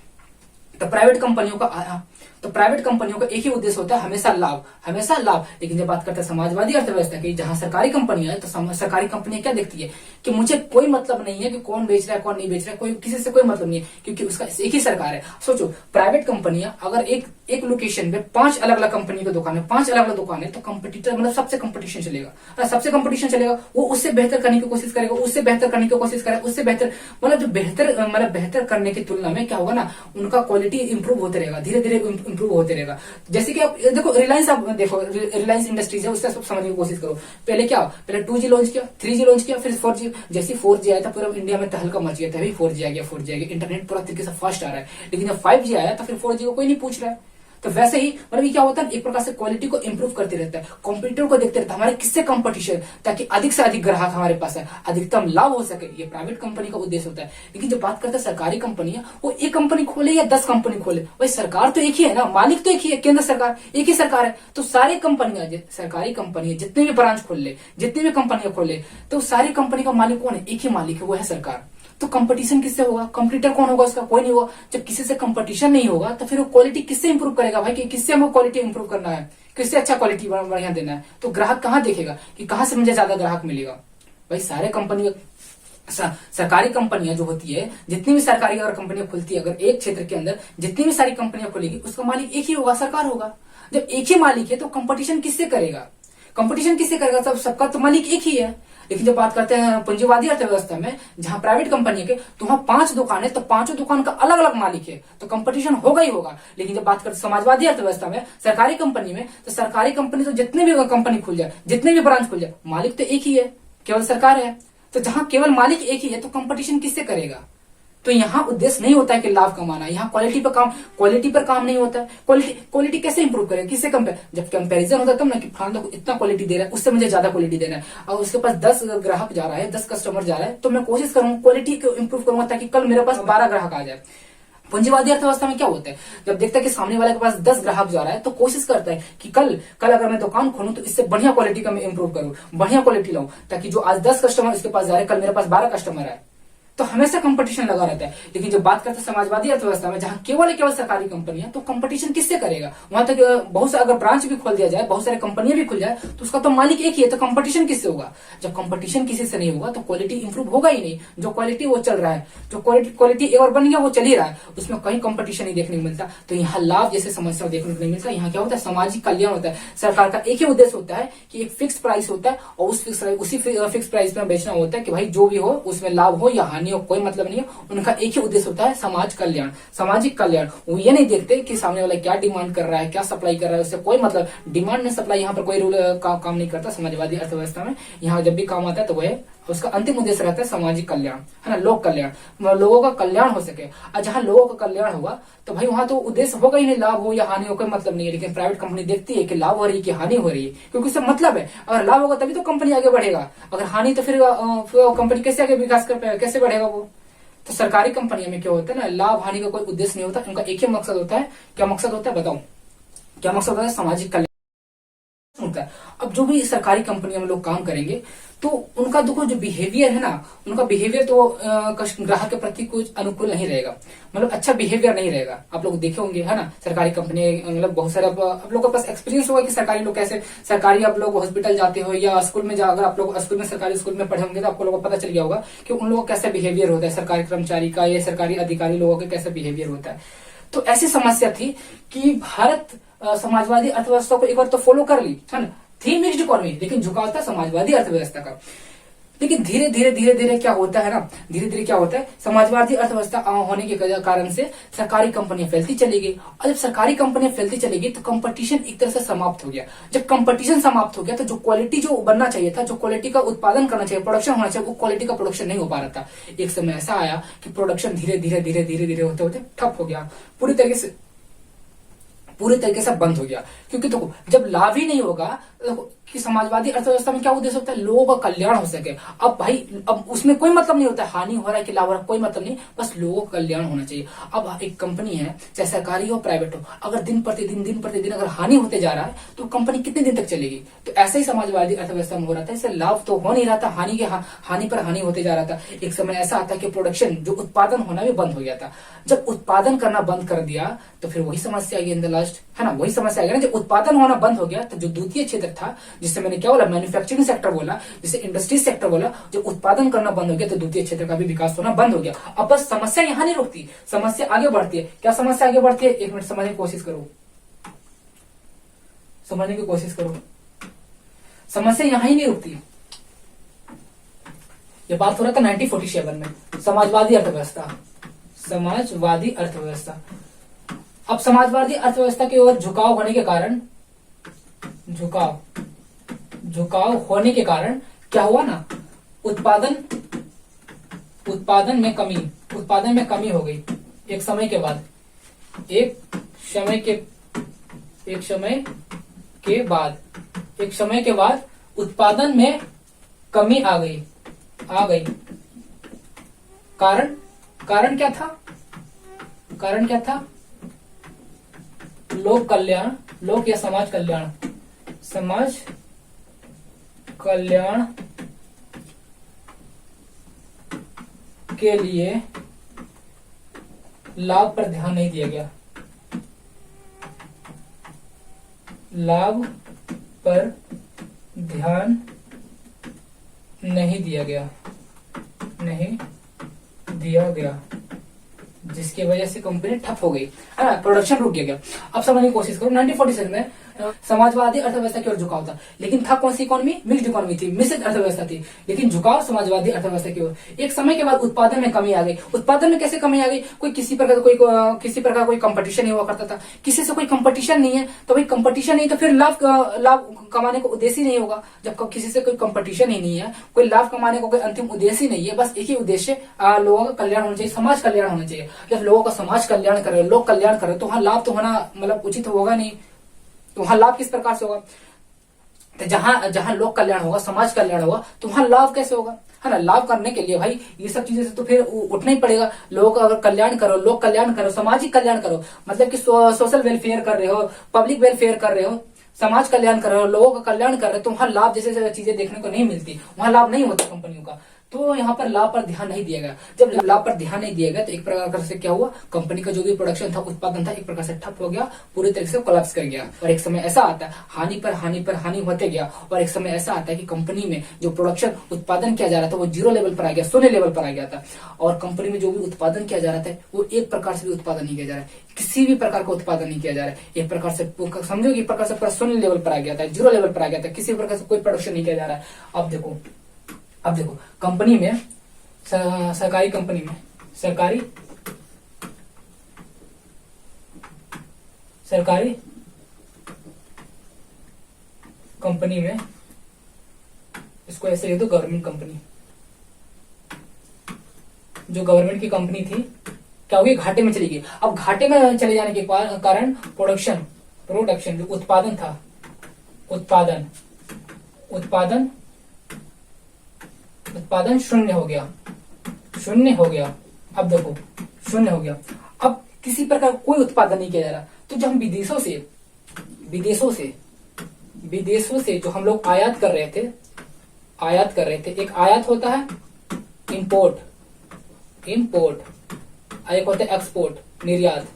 तो प्राइवेट कंपनियों का एक ही उद्देश्य होता है, हमेशा लाभ। लेकिन जब बात करते हैं समाजवादी अर्थव्यवस्था की, जहां सरकारी कंपनियां है, तो सरकारी कंपनियां क्या देखती है कि मुझे कोई मतलब नहीं है कि कौन बेच रहा है, कौन नहीं बेच रहा है, कोई किसी से कोई मतलब नहीं है, क्योंकि उसका एक ही सरकार है। सोचो, प्राइवेट कंपनियां अगर एक लोकेशन पे 5 अलग अलग कंपनी की दुकान है, 5 अलग अलग दुकान है, तो कंपटीटर मतलब सबसे कंपटीशन चलेगा, वो उससे बेहतर करने की कोशिश करेगा, उससे बेहतर मतलब जो बेहतर करने की तुलना में क्या होगा ना, उनका क्वालिटी इंप्रूव होते रहेगा, धीरे धीरे इंप्रूव होते रहेगा। जैसे कि आप देखो, रिलायंस इंडस्ट्रीज है, उसका सब समझने की कोशिश करो। पहले 2G लॉन्च किया, 3G लॉन्च किया, फिर 4G। जैसे 4G आया था, पूरा इंडिया में तहलका मच गया था, अभी 4G आ गया, इंटरनेट पूरा तरीके से फास्ट आ रहा है। लेकिन जब 5G आया तो फिर 4G को कोई नहीं पूछ रहा है। तो वैसे ही मतलब ये क्या होता है, एक प्रकार से क्वालिटी को इंप्रूव करते रहता है, कंप्यूटर को देखते रहता है, हमारे किससे कंपटीशन, ताकि अधिक से अधिक ग्राहक हमारे पास है, अधिकतम लाभ हो सके। ये प्राइवेट कंपनी का उद्देश्य होता है। लेकिन जब बात करते हैं सरकारी कंपनियां, वो एक कंपनी खोले या 10 कंपनी खोले, भाई सरकार तो एक ही है ना, मालिक तो एक ही है, केंद्र सरकार एक ही सरकार है। तो सारी कंपनियां, सरकारी कंपनियां जितने भी ब्रांच खोल ले, जितनी भी कंपनियां खोले, तो सारी कंपनी का मालिक कौन है? एक ही मालिक है, वो है सरकार। तो कंपटीशन किससे होगा? कंपटीटर कौन होगा उसका? कोई नहीं होगा। जब किसी से कंपटीशन नहीं होगा, तो फिर वो क्वालिटी किससे इंप्रूव करेगा भाई? कि किससे हमको क्वालिटी इंप्रूव करना है, किससे अच्छा क्वालिटी बढ़िया देना है? तो ग्राहक कहाँ देखेगा कि कहाँ से मुझे ज्यादा ग्राहक मिलेगा? भाई सारे कंपनी, सरकारी कंपनियां जो होती है, जितनी भी सरकारी अगर कंपनियां खुलती है, अगर एक क्षेत्र के अंदर जितनी भी सारी कंपनियां खुलेगी, उसका मालिक एक ही होगा, सरकार होगा। जब एक ही मालिक है, तो कंपटीशन किससे करेगा? सब सबका तो मालिक एक ही है। लेकिन जब बात करते हैं पूंजीवादी अर्थव्यवस्था में, जहां प्राइवेट कंपनी के, तो वहां 5 दुकान है, तो 5 दुकान का अलग अलग मालिक है, तो कंपटीशन होगा ही होगा। लेकिन जब बात करते हैं समाजवादी अर्थव्यवस्था में, सरकारी कंपनी में, तो सरकारी कंपनी तो जितने भी कंपनी खुल जाए, जितने भी ब्रांच खुल जाए, मालिक तो एक ही है, केवल सरकार है। तो जहां केवल मालिक एक ही है, तो कंपटीशन किससे करेगा? तो यहाँ उद्देश्य नहीं होता है कि लाभ कमाना, यहाँ क्वालिटी पर काम नहीं होता है। क्वालिटी कैसे इंप्रूव करें, किससे कंपेयर, जब कंपैरिजन होता है तब ना कि फलाना को इतना क्वालिटी दे रहा है, उससे मुझे ज्यादा क्वालिटी देना है, और उसके पास 10 ग्राहक जा रहा है, 10 कस्टमर जा रहा है, तो मैं कोशिश करूंगा क्वालिटी को इंप्रूव करूंगा ताकि कल मेरे पास 12 ग्राहक आ जाए। पूंजीवादी अर्थव्यवस्था में क्या होता है, जब देखता है कि सामने वाले के पास 10 ग्राहक जा रहा है तो कोशिश करता है कि कल अगर मैं दुकान खोलूं तो इससे बढ़िया क्वालिटी का मैं इंप्रूव करूं, बढ़िया क्वालिटी लाऊं, ताकि जो आज 10 कस्टमर इसके पास जा रहे हैं कल मेरे पास 12 कस्टमर आए। तो हमेशा कंपटीशन लगा रहता है। लेकिन जब बात करते हैं समाजवादी अर्थव्यवस्था में, जहां केवल सरकारी कंपनियां, तो कंपटीशन किससे करेगा, वहां तक बहुत सारे अगर ब्रांच भी खोल दिया जाए, बहुत सारे कंपनियां भी खुल जाए, तो उसका तो मालिक एक ही है, तो कंपटीशन किससे होगा। जब कंपटीशन किसी से नहीं होगा तो क्वालिटी इंप्रूव होगा ही नहीं। जो क्वालिटी वो चल रहा है, जो क्वालिटी एक और बन गया वो चल ही रहा है, उसमें कहीं कंपटीशन नहीं देखने को मिलता। तो यहाँ लाभ जैसे समस्या देखने को नहीं मिलता। यहाँ क्या होता है, सामाजिक कल्याण होता है। सरकार का एक ही उद्देश्य होता है कि एक फिक्स प्राइस होता है और उसी फिक्स प्राइस में बेचना होता है कि भाई जो भी हो उसमें लाभ हो या हानि हो कोई मतलब नहीं है। उनका एक ही उद्देश्य होता है, समाज कल्याण, सामाजिक कल्याण। वो ये नहीं देखते कि सामने वाला क्या डिमांड कर रहा है, क्या सप्लाई कर रहा है, उससे कोई मतलब, डिमांड में सप्लाई यहाँ पर कोई रूल काम नहीं करता समाजवादी अर्थव्यवस्था में। यहाँ जब भी काम आता है तो वह उसका अंतिम उद्देश्य रहता है सामाजिक कल्याण, है ना, लोक कल्याण, लोगों का कल्याण हो सके। और जहां लोगों का कल्याण होगा तो भाई वहां तो उद्देश्य होगा ही नहीं, लाभ हो या हानि हो कोई मतलब नहीं है। लेकिन प्राइवेट कंपनी देखती है कि लाभ हो रही है कि हानि हो रही है, क्योंकि उससे मतलब है। अगर लाभ होगा तभी तो कंपनी आगे बढ़ेगा, अगर हानि तो फिर कंपनी कैसे आगे विकास कर पाएगा, कैसे बढ़ेगा वो। तो सरकारी कंपनियों में क्या होता है ना, लाभ हानि का कोई उद्देश्य नहीं होता, उनका एक ही मकसद होता है। क्या मकसद होता है बताओ, क्या मकसद होता है, सामाजिक कल्याण होता है। अब जो भी सरकारी कंपनियों में लोग काम करेंगे तो उनका देखो जो बिहेवियर है ना, उनका बिहेवियर तो ग्राहक के प्रति कुछ अनुकूल नहीं रहेगा, मतलब अच्छा बिहेवियर नहीं रहेगा। आप लोग देखे होंगे, है ना, सरकारी कंपनी, मतलब बहुत सारे आप लोगों के पास एक्सपीरियंस होगा कि सरकारी लोग कैसे, सरकारी आप लोग हॉस्पिटल जाते हो या स्कूल में अगर आप लोग स्कूल में सरकारी स्कूल में पढ़े होंगे तो आपको लोगों को पता चल गया होगा कि उन लोगों का कैसा बिहेवियर होता है, सरकारी कर्मचारी का या सरकारी अधिकारी लोगों का कैसा बिहेवियर होता है। तो ऐसी समस्या थी कि भारत समाजवादी अर्थव्यवस्था को एक बार तो फॉलो कर ली, है ना, थी मिक्स्ड इकोनॉमी, लेकिन झुकाव था समाजवादी अर्थव्यवस्था का। लेकिन धीरे धीरे क्या होता है ना, धीरे धीरे क्या होता है, समाजवादी अर्थव्यवस्था होने के कारण से सरकारी कंपनियां फैलती चली गई। और जब सरकारी कंपनियां फैलती चली गई तो कंपटीशन एक तरह से समाप्त हो गया। जब कंपटीशन समाप्त हो गया तो जो क्वालिटी जो बनना चाहिए था, जो क्वालिटी का उत्पादन करना चाहिए, प्रोडक्शन होना चाहिए, वो क्वालिटी का प्रोडक्शन नहीं हो पा रहा था। एक समय ऐसा आया कि प्रोडक्शन धीरे धीरे होते होते ठप हो गया, पूरी तरीके से बंद हो गया। क्योंकि देखो जब लाभ ही नहीं होगा, कि समाजवादी अर्थव्यवस्था में क्या उद्देश्य होता है, लोगों का कल्याण हो सके। अब भाई अब उसमें कोई मतलब नहीं होता है हानि हो रहा है कि लाभ हो रहा है, कोई मतलब नहीं, बस लोगों का कल्याण होना चाहिए। अब एक कंपनी है, चाहे सरकारी हो प्राइवेट हो, अगर दिन प्रतिदिन अगर हानि होते जा रहा है तो कंपनी कितने दिन तक चलेगी। तो ऐसा ही समाजवादी अर्थव्यवस्था में हो रहा था, इससे लाभ तो हो नहीं रहा था, हानि पर हानि होते जा रहा था। एक समय ऐसा आता कि प्रोडक्शन जो उत्पादन होना भी बंद हो गया था। जब उत्पादन करना बंद कर दिया तो फिर वही समस्या आई इन द लास्ट, है ना, वही समस्या आ गया ना। जब उत्पादन होना बंद हो गया तो जो द्वितीय क्षेत्र था, जिससे मैंने क्या बोला, मैन्युफैक्चरिंग सेक्टर बोला, जिसे इंडस्ट्री सेक्टर बोला, जब उत्पादन करना बंद हो गया तो द्वितीय क्षेत्र का भी विकास होना बंद हो गया। अब बस समस्या यहाँ नहीं रुकती, समस्या आगे बढ़ती है। क्या समस्या आगे बढ़ती है, एक मिनट समझने की कोशिश करो, समझने की कोशिश करो। समस्या यहां ही नहीं रुकती। ये बात हो रहा था 1947 में, समाजवादी अर्थव्यवस्था, समाजवादी अर्थव्यवस्था। अब समाजवादी अर्थव्यवस्था की ओर झुकाव होने के कारण, झुकाव होने के कारण क्या हुआ ना, उत्पादन में कमी हो गई। एक समय के बाद उत्पादन में कमी आ गई। कारण क्या था, लोक कल्याण, लोक या समाज कल्याण के लिए लाभ पर ध्यान नहीं दिया गया। लाभ पर ध्यान नहीं दिया गया, जिसकी वजह से कंपनी ठप हो गई, है ना, प्रोडक्शन रुक गया। अब समझने की कोशिश करो, 1947 में समाजवादी अर्थव्यवस्था की ओर झुकाव था। लेकिन था कौन सी इकोनॉमी? मिक्स्ड इकोनॉमी थी, मिश्रित अर्थव्यवस्था थी, लेकिन झुकाव समाजवादी अर्थव्यवस्था की ओर। एक समय के बाद उत्पादन में कमी आ गई। उत्पादन में कैसे कमी आ गई? कोई किसी प्रकार कोई कंपटीशन नहीं हुआ करता था, किसी से कोई कंपटीशन नहीं है तो भाई कंपटीशन नहीं तो फिर लाभ कमाने का उद्देश्य ही नहीं होगा। जब किसी से कोई कंपटीशन ही नहीं है, कोई लाभ कमाने का कोई अंतिम उद्देश्य ही नहीं है, बस एक ही उद्देश्य लोगों का कल्याण होना चाहिए, समाज कल्याण होना चाहिए। जब लोगों का समाज कल्याण करे, लोग कल्याण करे, तो वहां लाभ तो होना मतलब उचित होगा नहीं। तो वहां लाभ किस प्रकार से होगा? तो जहां लोक कल्याण होगा, समाज कल्याण होगा, तो वहां लाभ कैसे होगा? है ना। लाभ करने के लिए भाई ये सब चीजें से तो फिर उठना ही पड़ेगा। लोगों का अगर कल्याण करो, लोक कल्याण करो, सामाजिक कल्याण करो, मतलब कि सोशल वेलफेयर कर रहे हो, पब्लिक वेलफेयर कर रहे हो, समाज कल्याण कर रहे हो, लोगों का कल्याण कर रहे हो, तो वहां लाभ जैसे चीजें देखने को नहीं मिलती, वहां लाभ नहीं होता कंपनियों का। तो यहाँ पर लाभ पर ध्यान नहीं दिया गया। जब लाभ पर ध्यान नहीं दिया गया तो एक प्रकार से क्या हुआ? कंपनी का जो भी प्रोडक्शन था, उत्पादन था, एक प्रकार से ठप हो गया, पूरी तरीके से कोलैप्स कर गया। और एक समय ऐसा आता है हानि पर हानि होते गया, और एक समय ऐसा आता है कि कंपनी में जो प्रोडक्शन उत्पादन किया जा रहा था वो जीरो लेवल पर आ गया, शून्य लेवल पर आ गया था। और कंपनी में जो भी उत्पादन किया जा रहा था वो एक प्रकार से भी उत्पादन नहीं किया जा रहा है, किसी भी प्रकार का उत्पादन नहीं किया जा रहा है। एक प्रकार से समझो एक प्रकार से पूरा शून्य लेवल पर आ गया था, जीरो लेवल पर आ गया था, किसी प्रकार से कोई प्रोडक्शन नहीं किया जा रहा है। अब देखो कंपनी में, सरकारी कंपनी में, सरकारी कंपनी में, इसको ऐसे लिख दो, गवर्नमेंट कंपनी। जो गवर्नमेंट की कंपनी थी क्या होगी? घाटे में चली गई। अब घाटे में चले जाने के कारण प्रोडक्शन जो उत्पादन था, उत्पादन शून्य हो गया। अब देखो शून्य हो गया। अब किसी प्रकार कोई उत्पादन नहीं किया जा रहा। तो जब हम विदेशों से जो हम लोग आयात कर रहे थे, एक आयात होता है इंपोर्ट, एक होता है एक्सपोर्ट, निर्यात,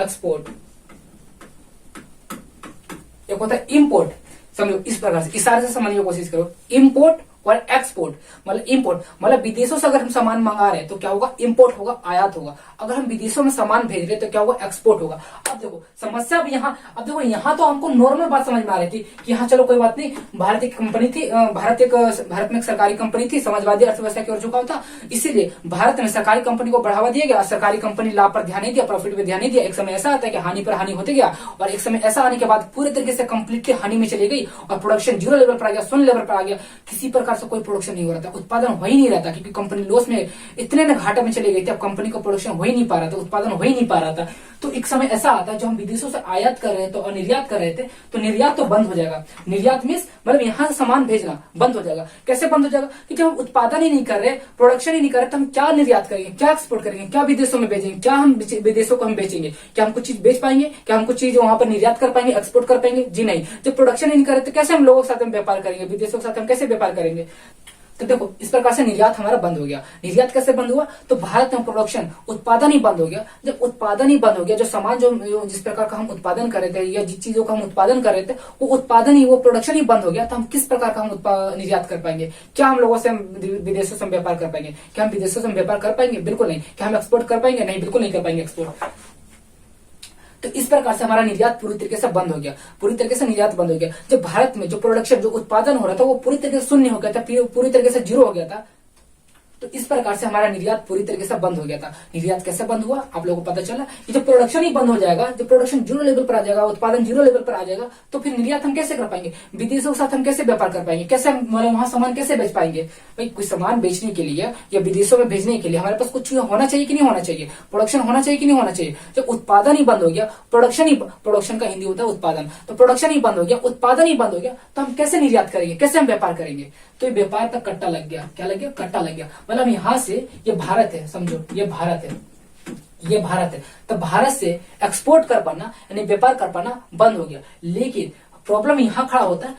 एक्सपोर्ट, एक होता है इंपोर्ट। समझो इस प्रकार से, इशारे से समझने की कोशिश करो। इंपोर्ट और एक्सपोर्ट, मतलब इंपोर्ट मतलब विदेशों से अगर हम सामान मंगा रहे हैं तो क्या होगा? इंपोर्ट होगा, आयात होगा। अगर हम विदेशों में सामान भेज रहे हैं तो क्या होगा? एक्सपोर्ट होगा। अब देखो समस्या अब यहाँ तो हमको नॉर्मल बात समझ में आ रही थी कि हाँ चलो कोई बात नहीं, भारत एक कंपनी थी, भारत में एक सरकारी कंपनी थी, समाजवादी अर्थव्यवस्था की ओर झुकाव था, इसीलिए भारत में सरकारी कंपनी को बढ़ावा दिया गया। सरकारी कंपनी लाभ पर ध्यान नहीं दिया, प्रॉफिट पर ध्यान नहीं दिया। एक समय ऐसा आता है कि हानि पर हानि होते गया, और एक समय ऐसा आने के बाद पूरे तरीके से कंप्लीटली हानि में चली गई और प्रोडक्शन जीरो लेवल पर आ गया, शून्य लेवल पर आ गया। किसी प्रकार से कोई प्रोडक्शन नहीं हो रहा था, उत्पादन हो ही नहीं रहा था, क्योंकि कंपनी लॉस में इतने न घाटे में चली गई थी। अब कंपनी का प्रोडक्शन हो ही नहीं पा रहा था, उत्पादन हो ही नहीं पा रहा था। तो एक समय ऐसा आता है जो हम विदेशों से आयात कर रहे थे और निर्यात कर रहे थे, तो निर्यात तो बंद हो जाएगा। निर्यात मीन्स मतलब यहाँ से सामान भेजना बंद हो जाएगा। कैसे बंद हो जाएगा? कि जब हम उत्पादन ही नहीं कर रहे, प्रोडक्शन ही नहीं कर रहे, तो हम क्या निर्यात करेंगे, क्या एक्सपोर्ट करेंगे, क्या विदेशों में भेजेंगे, क्या हम विदेशों को हम बेचेंगे? क्या हम कुछ चीज बेच पाएंगे? क्या हम कुछ चीज वहां पर निर्यात कर पाएंगे, एक्सपोर्ट कर पाएंगे? जी नहीं। जब प्रोडक्शन ही नहीं कर रहे तो कैसे हम लोगों के साथ हम व्यापार करेंगे, विदेशों के साथ हम कैसे व्यापार करेंगे? तो देखो इस प्रकार से निर्यात हमारा बंद हो गया। निर्यात कैसे बंद हुआ? तो भारत में प्रोडक्शन, उत्पादन ही बंद हो गया। जब उत्पादन ही बंद हो गया, जो सामान जो जिस प्रकार का हम उत्पादन कर रहे थे या जिस चीजों का हम उत्पादन कर रहे थे, वो प्रोडक्शन ही बंद हो गया, तो हम किस प्रकार का हम निर्यात कर पाएंगे? क्या हम लोगों से विदेशों से व्यापार कर पाएंगे? क्या हम विदेशों से व्यापार कर पाएंगे? बिल्कुल नहीं। क्या हम एक्सपोर्ट कर पाएंगे? नहीं, बिल्कुल नहीं कर पाएंगे एक्सपोर्ट। तो इस प्रकार से हमारा निर्यात पूरी तरीके से बंद हो गया, पूरी तरीके से निर्यात बंद हो गया। जब भारत में जो प्रोडक्शन, जो उत्पादन हो रहा था वो पूरी तरीके से शून्य हो गया था, पूरी तरीके से जीरो हो गया था। तो इस प्रकार से हमारा निर्यात पूरी तरीके से बंद हो गया था। निर्यात कैसे बंद हुआ? आप लोगों को पता चला कि जब प्रोडक्शन ही बंद हो जाएगा, जब प्रोडक्शन जीरो लेवल पर आ जाएगा, उत्पादन जीरो लेवल पर आ जाएगा, तो फिर निर्यात हम कैसे कर पाएंगे? विदेशों के साथ हम कैसे व्यापार कर पाएंगे? कैसे हम वहां सामान कैसे बेच पाएंगे? भाई कोई सामान बेचने के लिए या विदेशों में भेजने के लिए हमारे पास कुछ होना चाहिए कि नहीं होना चाहिए? प्रोडक्शन होना चाहिए कि नहीं होना चाहिए? जब उत्पादन ही बंद हो गया, प्रोडक्शन का हिंदी होता है उत्पादन, तो प्रोडक्शन ही बंद हो गया, उत्पादन ही बंद हो गया, तो हम कैसे निर्यात करेंगे, कैसे हम व्यापार करेंगे? तो ये व्यापार का कट्टा लग गया। क्या लग गया? कट्टा लग गया। मतलब यहाँ से ये भारत है, समझो ये भारत है, तो भारत से एक्सपोर्ट कर पाना यानी व्यापार कर पाना बंद हो गया। लेकिन प्रॉब्लम यहाँ खड़ा होता है,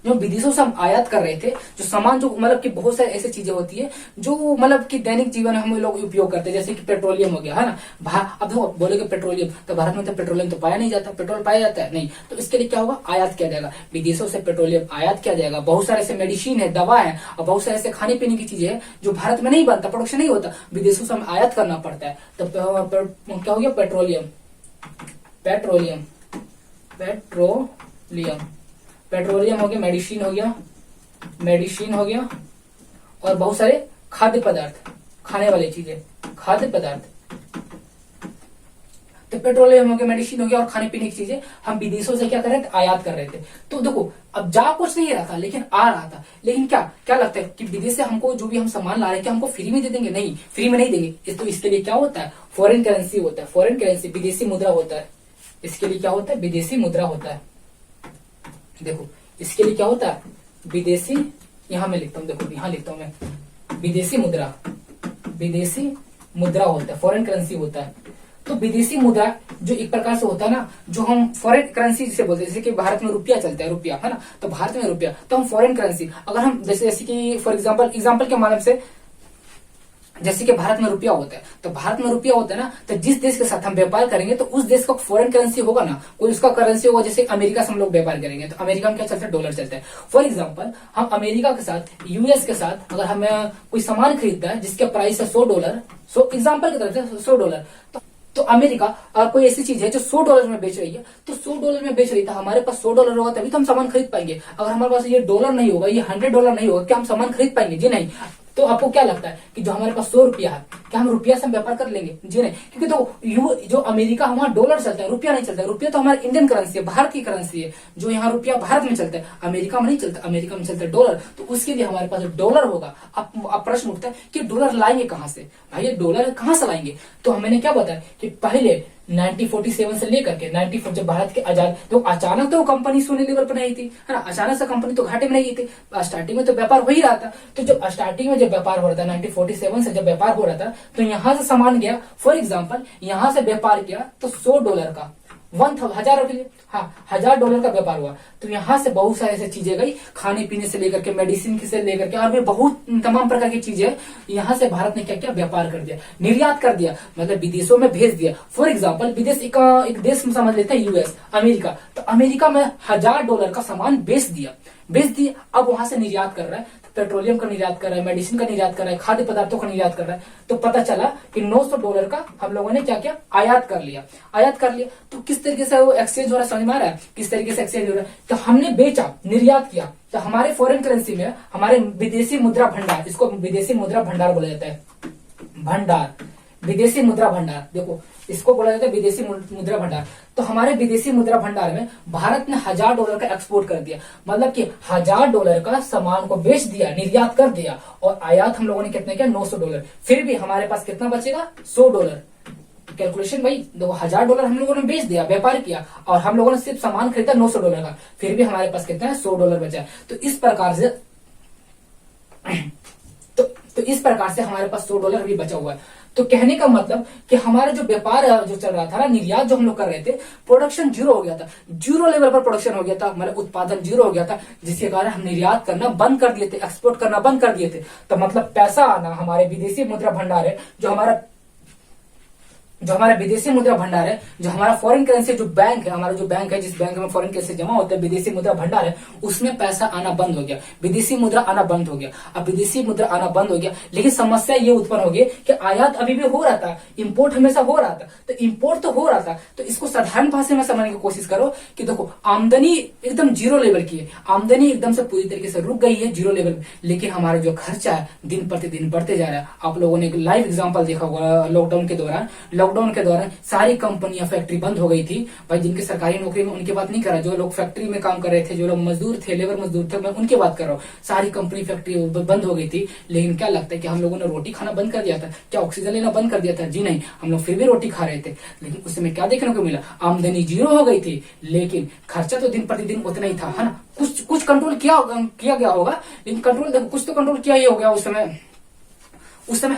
जो विदेशों से हम आयात कर रहे थे, जो सामान, जो मतलब कि बहुत सारी ऐसी चीजें होती है जो मतलब कि दैनिक जीवन में हम लोग उपयोग करते हैं, जैसे कि पेट्रोलियम हो गया, है ना। अब देखो बोलेगे पेट्रोलियम, तो भारत में तो पेट्रोलियम तो पाया नहीं जाता, पेट्रोल पाया जाता है नहीं, तो इसके लिए क्या होगा? आयात किया जाएगा, विदेशों से पेट्रोलियम आयात किया जाएगा। बहुत सारे ऐसे मेडिसिन है, दवा है, और बहुत सारे ऐसे खाने पीने की चीजें है जो भारत में नहीं बनता, प्रोडक्शन नहीं होता, विदेशों से हमें आयात करना पड़ता है। तो क्या हो गया? पेट्रोलियम पेट्रोलियम, पेट्रोलियम हो गया, मेडिसिन हो गया, मेडिसिन हो गया, और बहुत सारे खाद्य पदार्थ, खाने वाली चीजें, खाद्य पदार्थ। तो पेट्रोलियम हो गया, मेडिसिन हो गया और खाने पीने की चीजें हम विदेशों से क्या कर रहे थे, आयात कर रहे थे। तो देखो अब जा कुछ नहीं रहा था लेकिन आ रहा था। लेकिन क्या क्या लगता है कि विदेश से हमको जो भी हम सामान ला रहे हैं क्या हमको फ्री में दे देंगे? नहीं, फ्री में नहीं देंगे। तो इसके लिए क्या होता है, फॉरेन करेंसी होता है, फॉरेन करेंसी विदेशी मुद्रा होता है। इसके लिए क्या होता है, विदेशी मुद्रा होता है। देखो इसके लिए क्या होता है, विदेशी, यहां मैं लिखता हूं, देखो यहां लिखता हूं मैं, विदेशी मुद्रा, विदेशी मुद्रा होता है, फॉरेन करेंसी होता है। तो विदेशी मुद्रा जो एक प्रकार से होता है ना, जो हम फॉरेन करेंसी जिसे बोलते हैं, जैसे कि भारत में रुपया चलता है, रुपया है ना, तो भारत में रुपया, तो हम फॉरेन करेंसी, अगर हम जैसे कि फॉर एग्जांपल के माध्यम से, जैसे कि भारत में रुपया होता है, तो भारत में रुपया होता है ना, तो जिस देश के साथ हम व्यापार करेंगे तो उस देश का फॉरेन करेंसी होगा ना, कोई उसका करेंसी होगा। जैसे अमेरिका से हम लोग व्यापार करेंगे तो अमेरिका में क्या चलता है, डॉलर चलता है। फॉर एग्जांपल हम अमेरिका के साथ, यूएस के साथ अगर हमें कोई सामान खरीदता है जिसका प्राइस है $100, सो एग्जाम्पल की तरफ से $100, तो अमेरिका कोई ऐसी चीज है जो $100 में बेच रही है, तो $100 में बेच रही है, हमारे पास $100 होगा तभी तो हम सामान खरीद पाएंगे। अगर हमारे पास ये डॉलर नहीं होगा, ये $100 नहीं होगा, क्या हम सामान खरीद पाएंगे? जी नहीं। तो आपको क्या लगता है कि जो हमारे पास 100 रुपया है, क्या हम रुपया से हम व्यापार कर लेंगे? जी नहीं, क्योंकि तो जो अमेरिका, वहां डॉलर चलता है, रुपया नहीं चलता है। रुपया तो हमारी इंडियन करेंसी है, भारत की करेंसी है। जो यहाँ रुपया भारत में चलता है, अमेरिका में नहीं चलता, अमेरिका में चलता है डॉलर। तो उसके लिए हमारे पास डॉलर होगा। अब प्रश्न उठता है कि डॉलर लाएंगे कहां से? भाई ये डॉलर कहां से लाएंगे? तो मैंने क्या बताया कि पहले 1947 से लेकर के 94 जब भारत के आजाद, तो अचानक तो कंपनी सोने लेवल पर नहीं थी, है ना, अचानक से कंपनी तो घाटे में नहीं थी। स्टार्टिंग में तो व्यापार हो ही रहा था। तो जब स्टार्टिंग में जब व्यापार हो रहा था, 1947 से जब व्यापार हो रहा था, तो यहां से सामान गया, फॉर एग्जाम्पल यहां से व्यापार किया तो $100 का, 1000 के लिए, हाँ, $1000 का व्यापार हुआ। तो यहाँ से बहुत सारी ऐसी चीजें गई, खाने पीने से लेकर के, मेडिसिन से लेकर के, और भी बहुत तमाम प्रकार की चीजें यहाँ से भारत ने क्या किया, व्यापार कर दिया, निर्यात कर दिया, मतलब विदेशों में भेज दिया। फॉर एग्जाम्पल विदेश एक देश में समझ लेते हैं, यूएस, अमेरिका। तो अमेरिका में $1000 का सामान बेच दिया, अब वहां से निर्यात कर रहा है, पेट्रोलियम का निर्यात कर रहा है, मेडिसिन का निर्यात कर रहा है, खाद्य पदार्थों का निर्यात कर रहा है। तो पता चला कि $900 का हम लोगों ने क्या किया, आयात कर लिया। तो किस तरीके से वो एक्सचेंज हो रहा है, समझ में आ रहा है किस तरीके से एक्सचेंज हो रहा है? तो हमने बेचा, निर्यात किया, तो हमारे फॉरेन करेंसी में हमारे विदेशी मुद्रा भंडार, इसको विदेशी मुद्रा भंडार बोला जाता है, भंडार, विदेशी मुद्रा भंडार, देखो इसको बोला जाता है विदेशी मुद्रा भंडार। तो हमारे विदेशी मुद्रा भंडार में भारत ने $1000 का एक्सपोर्ट कर दिया, मतलब कि $1000 का सामान को बेच दिया, निर्यात कर दिया, और आयात हम लोगों ने कितने किया, $900। फिर भी हमारे पास कितना बचेगा, $100। कैलकुलेशन भाई, देखो $1000 हम लोगों ने बेच दिया, व्यापार किया, और हम लोगों ने सिर्फ सामान खरीदा $900 का, फिर भी हमारे पास कितना है, $100 बचा। तो इस प्रकार से तो इस प्रकार से हमारे पास $100 भी बचा हुआ है। तो कहने का मतलब कि हमारा जो व्यापार जो चल रहा था ना, निर्यात जो हम लोग कर रहे थे, प्रोडक्शन जीरो हो गया था, जीरो लेवल पर प्रोडक्शन हो गया था, मतलब उत्पादन जीरो हो गया था, जिसके कारण हम निर्यात करना बंद कर दिए थे, एक्सपोर्ट करना बंद कर दिए थे। तो मतलब पैसा आना, हमारे विदेशी मुद्रा भंडार है, जो हमारा विदेशी मुद्रा भंडार है, जो हमारा फॉरेन करेंसी जो बैंक है, हमारा जो बैंक है, जिस बैंक में फॉरेन करेंसी जमा होता है, विदेशी मुद्रा भंडार है, उसमें पैसा आना बंद हो गया, विदेशी मुद्रा आना बंद हो गया। अब विदेशी मुद्रा आना बंद हो गया, लेकिन समस्या ये उत्पन्न हो गई कि आयात अभी भी हो रहा था, इंपोर्ट हमेशा हो रहा था। तो इंपोर्ट तो हो रहा था, तो इसको साधारण भाषा में समझने की कोशिश करो कि देखो आमदनी एकदम जीरो लेवल की है, आमदनी एकदम से पूरी तरीके से रुक गई है, जीरो लेवल में, लेकिन हमारा जो खर्चा है दिन प्रतिदिन बढ़ते जा रहा है। आप लोगों ने एक लाइव एग्जाम्पल देखा होगा, लॉकडाउन के दौरान सारी कंपनियां, फैक्ट्री बंद हो गई थी। भाई जिनकी सरकारी नौकरी में, उनकी बात नहीं कर रहा, जो लोग फैक्ट्री में काम कर रहे थे, जो लोग मजदूर थे, लेबर मजदूर थे, मैं उनकी बात कर रहा हूँ। सारी कंपनी, फैक्ट्री बंद हो गई थी, लेकिन क्या लगता है कि हम लोगों ने रोटी खाना बंद कर दिया था? क्या ऑक्सीजन लेना बंद कर दिया था? जी नहीं, हम लोग फिर भी रोटी खा रहे थे। लेकिन उस समय क्या देखने को मिला, आमदनी जीरो हो गई थी, लेकिन खर्चा तो दिन प्रतिदिन उतना ही था, है ना। कुछ कंट्रोल किया गया होगा, लेकिन कंट्रोल देखो, कुछ तो कंट्रोल किया ही हो गया उस समय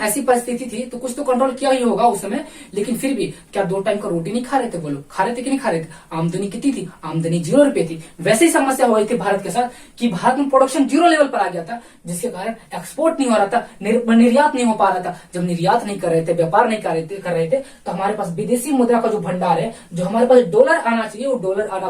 ऐसी परिस्थिति थी, तो कुछ तो कंट्रोल किया ही होगा उस समय। लेकिन फिर भी क्या 2 टाइम का रोटी नहीं खा रहे थे? बोलो, खा रहे थे कि नहीं खा रहे थे? आमदनी कितनी थी? आमदनी ₹0 थी। वैसे ही समस्या हो रही थी भारत के साथ कि भारत में प्रोडक्शन जीरो लेवल पर आ गया था, जिसके कारण एक्सपोर्ट नहीं हो रहा था, निर्यात नहीं हो पा रहा था। जब निर्यात नहीं कर रहे थे, व्यापार नहीं कर रहे थे, तो हमारे पास विदेशी मुद्रा का जो भंडार है, जो हमारे पास डॉलर आना चाहिए, वो डॉलर आना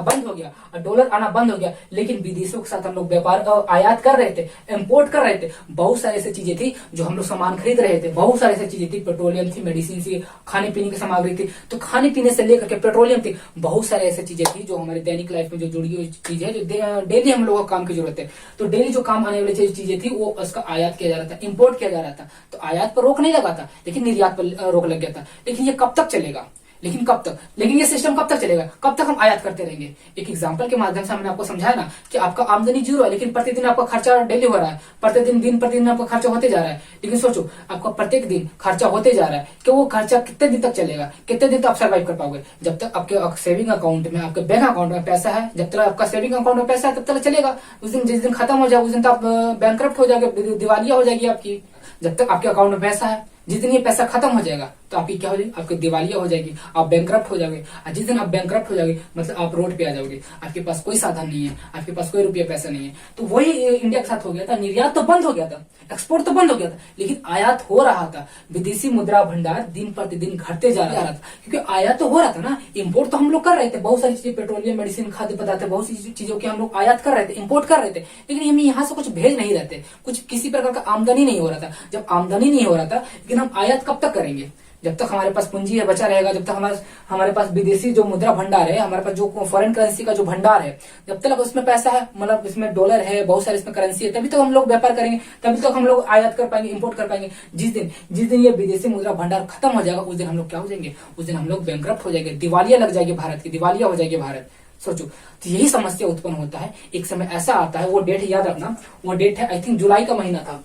बंद हो गया, लेकिन विदेशों के साथ हम लोग व्यापार आयात कर रहे थे, इम्पोर्ट कर रहे थे, बहुत सारी ऐसी चीजें थी जो हम लोग सामान खरीद रहे थे, बहुत सारी ऐसी चीजें थी, पेट्रोलियम थी, मेडिसिन थी, खाने पीने की सामग्री थी। तो खाने पीने से लेकर के पेट्रोलियम थी, बहुत सारी ऐसी चीजें थी जो हमारे दैनिक लाइफ में जो जुड़ी हुई चीज है, जो डेली हम लोगों को काम की जरूरत है। तो डेली जो काम आने वाली चीजें थी वो उसका आयात किया जा रहा था, इम्पोर्ट किया जा रहा था। तो आयात पर रोक नहीं लगा था, लेकिन निर्यात पर रोक लग गया था। लेकिन ये कब तक चलेगा? लेकिन कब तक? लेकिन ये सिस्टम कब तक चलेगा? कब तक हम आयात करते रहेंगे? एक एग्जांपल के माध्यम से हमने आपको समझाया ना कि आपका आमदनी जीरो है, लेकिन प्रतिदिन आपका खर्चा डेली हो रहा है, प्रतिदिन दिन प्रतिदिन आपका खर्चा होते जा रहा है। लेकिन सोचो, आपका प्रत्येक दिन खर्चा होते जा रहा है, कि वो खर्चा कितने दिन तक चलेगा? कितने दिन तक आप सर्वाइव कर पाओगे? जब तक आपके सेविंग अकाउंट में, आपके बैंक अकाउंट में पैसा है, जब तक आपका सेविंग अकाउंट में पैसा है तब तक चलेगा। उस दिन जिस दिन खत्म हो जाए उस दिन तो आप बैंकक्रप्ट हो जाएगा, दिवालिया हो जाएगी आपकी। जब तक आपके अकाउंट में पैसा है, जिस दिन ये पैसा खत्म हो जाएगा तो आपकी क्या हो जाएगी? आपकी दिवालिया हो जाएगी, आप बैंकक्रप्ट हो जाओगे। और जिस दिन आप बैंकक्रप्ट हो जाओगे मतलब आप रोड पे आ जाओगे, आपके पास कोई साधन नहीं है, आपके पास कोई रुपया पैसा नहीं है। तो वही इंडिया के साथ हो गया था। निर्यात तो बंद हो गया था, एक्सपोर्ट तो बंद हो गया था, लेकिन आयात हो रहा था। विदेशी मुद्रा भंडार दिन प्रतिदिन घटते जा रहा था, क्योंकि आयात तो हो रहा था ना। इम्पोर्ट तो हम लोग कर रहे थे, बहुत सारी चीजें, पेट्रोलियम, मेडिसिन, खाद्य पदार्थ, बहुत सी चीजों की हम लोग आयात कर रहे थे, इम्पोर्ट कर रहे थे। लेकिन हम यहाँ से कुछ भेज नहीं रहे थे, कुछ किसी प्रकार का आमदनी नहीं हो रहा था। जब आमदनी नहीं हो रहा था, लेकिन हम आयात कब तक करेंगे? जब तक हमारे पास पूंजी है बचा रहेगा, जब तक हमारे पास विदेशी जो मुद्रा भंडार है, हमारे पास जो फॉरेन करेंसी का जो भंडार है, जब तक उसमें पैसा है, मतलब इसमें डॉलर है, बहुत सारी इसमें करेंसी है, तभी तो हम लोग व्यापार करेंगे, तभी तो हम लोग आयात कर पाएंगे, इंपोर्ट कर पाएंगे। जिस दिन ये विदेशी मुद्रा भंडार खत्म हो जाएगा, उस दिन हम लोग क्या हो जाएंगे? उस दिन हम लोग बैंकक्रप्ट हो जाएंगे, दिवालिया लग जाएगी भारत की, दिवालिया हो जाएगी भारत। सोचो, तो यही समस्या उत्पन्न होता है। एक समय ऐसा आता है, वो डेट याद रखना, वो डेट है आई थिंक जुलाई का महीना था।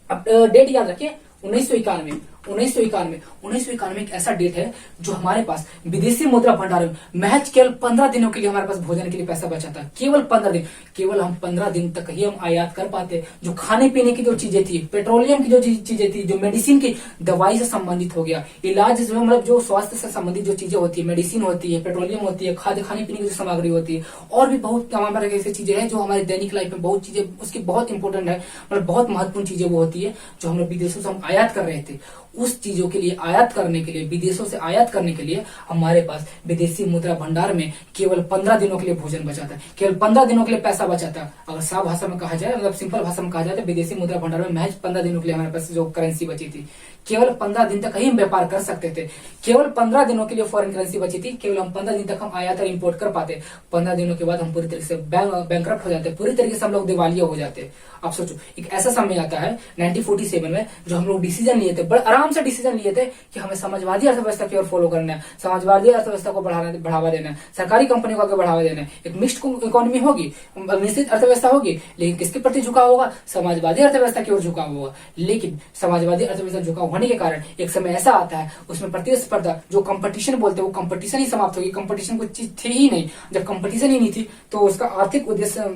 अब डेट याद रखिए, 1991। 1991 एक ऐसा डेट है जो हमारे पास विदेशी मुद्रा भंडार में महज केवल 15 दिनों के लिए हमारे पास भोजन के लिए पैसा बचा था। केवल 15 दिन, केवल हम 15 दिन तक ही हम आयात कर पाते। जो खाने पीने की जो चीजें थी, पेट्रोलियम की जो चीजें थी, जो मेडिसिन की, दवाई से संबंधित हो गया, इलाज जो मतलब जो स्वास्थ्य से संबंधित जो चीजें होती है, मेडिसिन होती है, पेट्रोलियम होती है, खाने पीने की जो सामग्री होती है, और भी बहुत तमाम ऐसी चीजें हैं जो हमारे दैनिक लाइफ में बहुत चीजें उसकी बहुत इंपॉर्टेंट है, मतलब बहुत महत्वपूर्ण चीजें वो होती है जो हम लोग विदेशों से हम आयात कर रहे थे। उस चीजों के लिए आयात करने के लिए, विदेशों से आयात करने के लिए हमारे पास विदेशी मुद्रा भंडार में केवल 15 दिनों के लिए भोजन बचा था, केवल 15 दिनों के लिए पैसा बचा था। अगर साफ भाषा में कहा जाए, मतलब सिंपल भाषा में कहा जाए, तो विदेशी मुद्रा भंडार में महज 15 दिनों के लिए हमारे पास जो करेंसी बची थी, केवल 15 दिन तक ही हम व्यापार कर सकते थे। केवल 15 दिनों के लिए फॉरेन करेंसी बची थी, केवल हम 15 दिन तक हम आयात और इंपोर्ट कर पाते। 15 दिनों के बाद हम पूरी तरीके से बैंकक्रप्ट हो जाते, पूरी तरीके से हम लोग दिवालिया हो जाते। आप सोचो, एक ऐसा समय आता है 1947 में जो हम लोग डिसीजन लिए थे, बड़े आराम से डिसीजन लिए थे कि हमें समाजवादी अर्थव्यवस्था की ओर फॉलो करना है, समाजवादी अर्थव्यवस्था को बढ़ावा देना है, सरकारी कंपनियों को आगे बढ़ावा देना है, एक मिक्स्ड इकोनॉमी होगी, मिश्रित अर्थव्यवस्था होगी, लेकिन किसके प्रति झुकाव होगा? समाजवादी अर्थव्यवस्था की ओर झुकाव होगा। लेकिन समाजवादी अर्थव्यवस्था झुकाव होने के कारण एक समय ऐसा आता है, उसमें प्रतिस्पर्धा, जो कंपटीशन बोलते हैं, वो कंपटीशन ही समाप्त होगी। कंपटीशन कोई चीज थी ही नहीं। जब कंपटीशन ही नहीं थी तो उसका आर्थिक उद्देश्य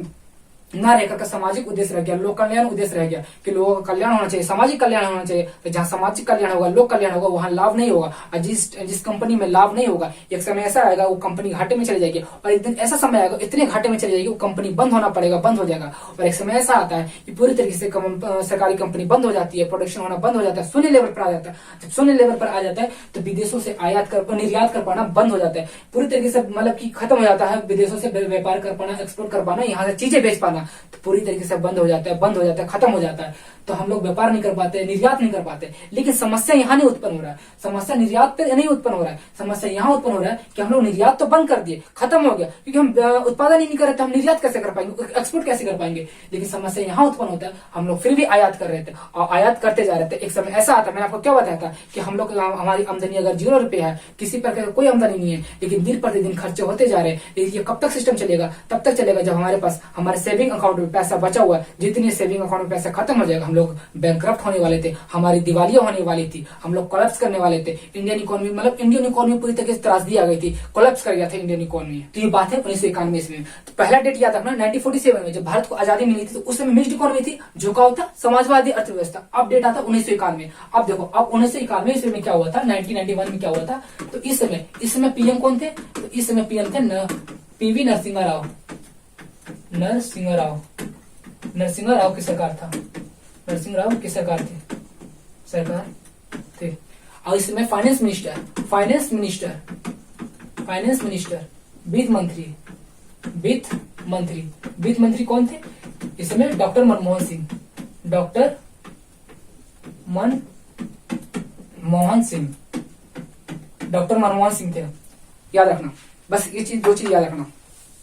ना रहकर का सामाजिक उद्देश्य रह गया, लोक कल्याण उद्देश्य रह गया कि लोगों का कल्याण होना चाहिए, सामाजिक कल्याण होना चाहिए। तो जहां सामाजिक कल्याण होगा, लोक कल्याण होगा, वहां लाभ नहीं होगा। और जिस कंपनी में लाभ नहीं होगा, एक समय ऐसा आएगा वो कंपनी घाटे में चली जाएगी, और एक दिन ऐसा समय आएगा इतने घाटे में चली जाएगी वो कंपनी बंद होना पड़ेगा, बंद हो जाएगा। और एक समय ऐसा आता है कि पूरी तरीके से सरकारी कंपनी बंद हो जाती है, प्रोडक्शन होना बंद हो जाता है, शून्य लेवल पर आ जाता है। जब शून्य लेवल पर आ जाता है तो विदेशों से निर्यात कर पाना बंद हो जाता है, पूरी तरीके से मतलब की खत्म हो जाता है। विदेशों से व्यापार कर पाना, एक्सपोर्ट कर पाना, यहाँ से चीजें बेच पाना तो पूरी तरीके से बंद हो जाता है, खत्म हो जाता है। तो हम लोग व्यापार नहीं कर पाते, निर्यात नहीं कर पाते। लेकिन समस्या यहाँ नहीं उत्पन्न हो रहा है, समस्या निर्यात पे नहीं उत्पन्न हो रहा है, समस्या यहाँ उत्पन्न हो रहा है कि हम लोग निर्यात तो बंद कर दिए, खत्म हो गया, क्योंकि हम उत्पादन ही नहीं कर रहे, तो हम निर्यात कैसे कर पाएंगे, एक्सपोर्ट कैसे कर पाएंगे। लेकिन समस्या यहाँ उत्पन्न होता है, हम लोग फिर भी आयात कर रहे थे और आयात करते जा रहे थे। एक समय ऐसा आता, मैंने आपको क्या बताया था कि हम लोग हमारी आमदनी अगर 0 रुपए है, किसी प्रकार का कोई आमदनी नहीं है, लेकिन दिन प्रतिदिन खर्चे होते जा रहे हैं। ये कब तक सिस्टम चलेगा? तब तक चलेगा जब हमारे पास हमारे सेविंग अकाउंट में पैसा बचा हुआ है। जितनी सेविंग अकाउंट में पैसा खत्म हो जाएगा, हम लोग बैंकक्रप्ट होने वाले थे, हमारी दिवालिया होने वाली थी, हम लोग कोलैप्स करने वाले थे। इंडियन इकोनॉमी पूरी तरीके से त्रासदी आ गई थी, कोलैप्स कर गया था इंडियन इकोनॉमी। तो ये बात है 1991 ईस्वी में। तो पहला डेट याद रखना, 1947 में जब भारत को आजादी मिली थी, तो उस समय मिक्स्ड इकोनॉमी थी, झुकाव था, समाजवादी अर्थव्यवस्था। अब डेट आता 1991। अब देखो, अब 1991 ईस्वी में क्या हुआ था, 1991 में क्या हुआ था। तो इस समय पीएम कौन थे? तो इस समय पीएम थे पीवी नरसिम्हा राव। नरसिम्हा राव की सरकार था, नरसिम्हा राव की सरकार थे। और इस समय फाइनेंस मिनिस्टर, वित्त मंत्री कौन थे? इस समय डॉक्टर मनमोहन मनमोहन सिंह, डॉक्टर मनमोहन सिंह थे, याद रखना, बस ये चीज, दो चीज याद रखना।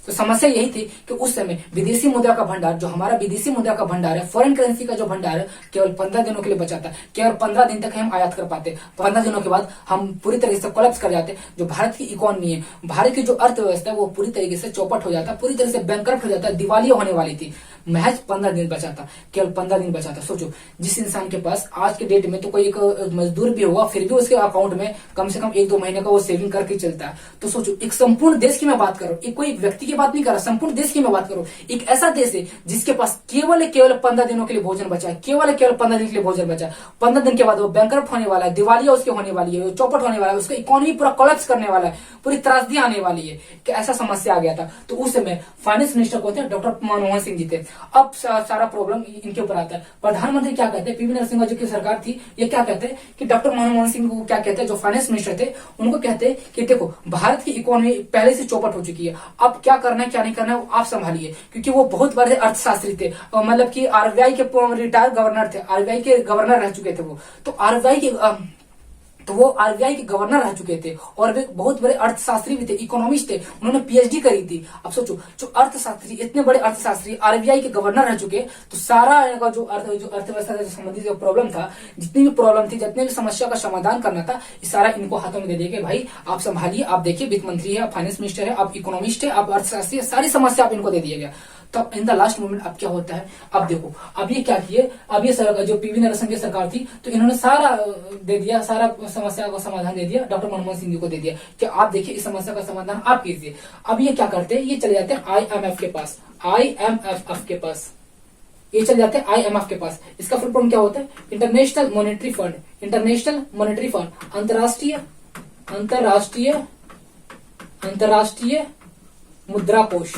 तो समस्या यही थी कि उस समय विदेशी मुद्रा का भंडार, जो हमारा विदेशी मुद्रा का भंडार है, फॉरेन करेंसी का जो भंडार है, केवल 15 दिनों के लिए बचा था। केवल 15 दिन तक हम आयात कर पाते, 15 दिनों के बाद हम पूरी तरीके से कोलैप्स कर जाते। जो भारत की इकोनॉमी है, भारत की जो अर्थव्यवस्था है, वो पूरी तरीके से चौपट हो जाता, पूरी तरह से बैंकरप्ट हो जाता, दिवालिया होने वाली थी। महज 15 दिन बचा था, केवल 15 दिन बचा था। सोचो, जिस इंसान के पास आज के डेट में तो कोई एक मजदूर भी होगा, फिर भी उसके अकाउंट में कम से कम 1-2 महीने का वो सेविंग करके चलता है। तो सोचो, एक संपूर्ण देश की मैं बात कर रहा हूँ, एक कोई व्यक्ति की बात नहीं कर रहा, संपूर्ण देश की मैं बात करूं। एक ऐसा देश है जिसके पास केवल 15 दिनों के लिए भोजन बचा है, केवल 15 दिन के लिए भोजन बचा है। 15 दिन के बाद वो बैंकरप्ट होने वाला है, दिवालिया उसके होने वाली है, चौपट होने वाला है, उसका इकोनॉमी पूरा कोलैप्स करने वाला है, पूरी त्रासदी आने वाली है कि ऐसा समस्या आ गया था। तो उस समय फाइनेंस मिनिस्टर कौन थे? डॉक्टर मनमोहन सिंह जी थे। अब सारा प्रॉब्लम इनके ऊपर आता है। प्रधानमंत्री क्या कहते हैं? पीवी नरसिम्हा जी की सरकार थी, ये क्या कहते हैं कि डॉक्टर मनमोहन सिंह को क्या कहते हैं, जो फाइनेंस मिनिस्टर थे, उनको कहते हैं कि देखो, भारत की इकोनॉमी पहले से चौपट हो चुकी है, अब क्या करना है क्या नहीं करना है वो आप संभालिए। क्योंकि वो बहुत बड़े अर्थशास्त्री थे, मतलब कि आरबीआई के रिटायर्ड गवर्नर थे, आरबीआई के गवर्नर रह चुके थे वो। तो वो आरबीआई के गवर्नर रह चुके थे और वे बहुत बड़े अर्थशास्त्री भी थे, इकोनॉमिस्ट थे, उन्होंने पीएचडी करी थी। अब सोचो, जो अर्थशास्त्री, इतने बड़े अर्थशास्त्री आरबीआई के गवर्नर रह चुके, तो सारा जो अर्थव्यवस्था से संबंधित जो प्रॉब्लम था, जितनी भी प्रॉब्लम थी, जितने भी समस्या का समाधान करना था, ये सारा इनको हाथों में दे दिया कि भाई आप संभालिए, आप देखिए, वित्त मंत्री है, आप फाइनेंस मिनिस्टर है, आप इकोनॉमिस्ट है, आप अर्थशास्त्री है, सारी समस्या आप इनको दे दिया गया। तब इन द लास्ट मोमेंट अब क्या होता है? अब देखो, अब ये क्या किए, अब ये सरकार, जो पीवी नरसिम्हा की सरकार थी, तो इन्होंने सारा दे दिया, सारा समस्या का समाधान दे दिया, डॉक्टर मनमोहन सिंह जी को दे दिया कि आप देखिए, इस समस्या का समाधान आप कीजिए। अब ये क्या करते हैं? ये चले जाते हैं आईएमएफ के पास, आईएमएफ के पास, ये चले जाते हैं आईएमएफ के पास। इसका फुल फॉर्म क्या होता है? International monetary fund, international monetary fund, अंतरराष्ट्रीय मुद्रा कोष,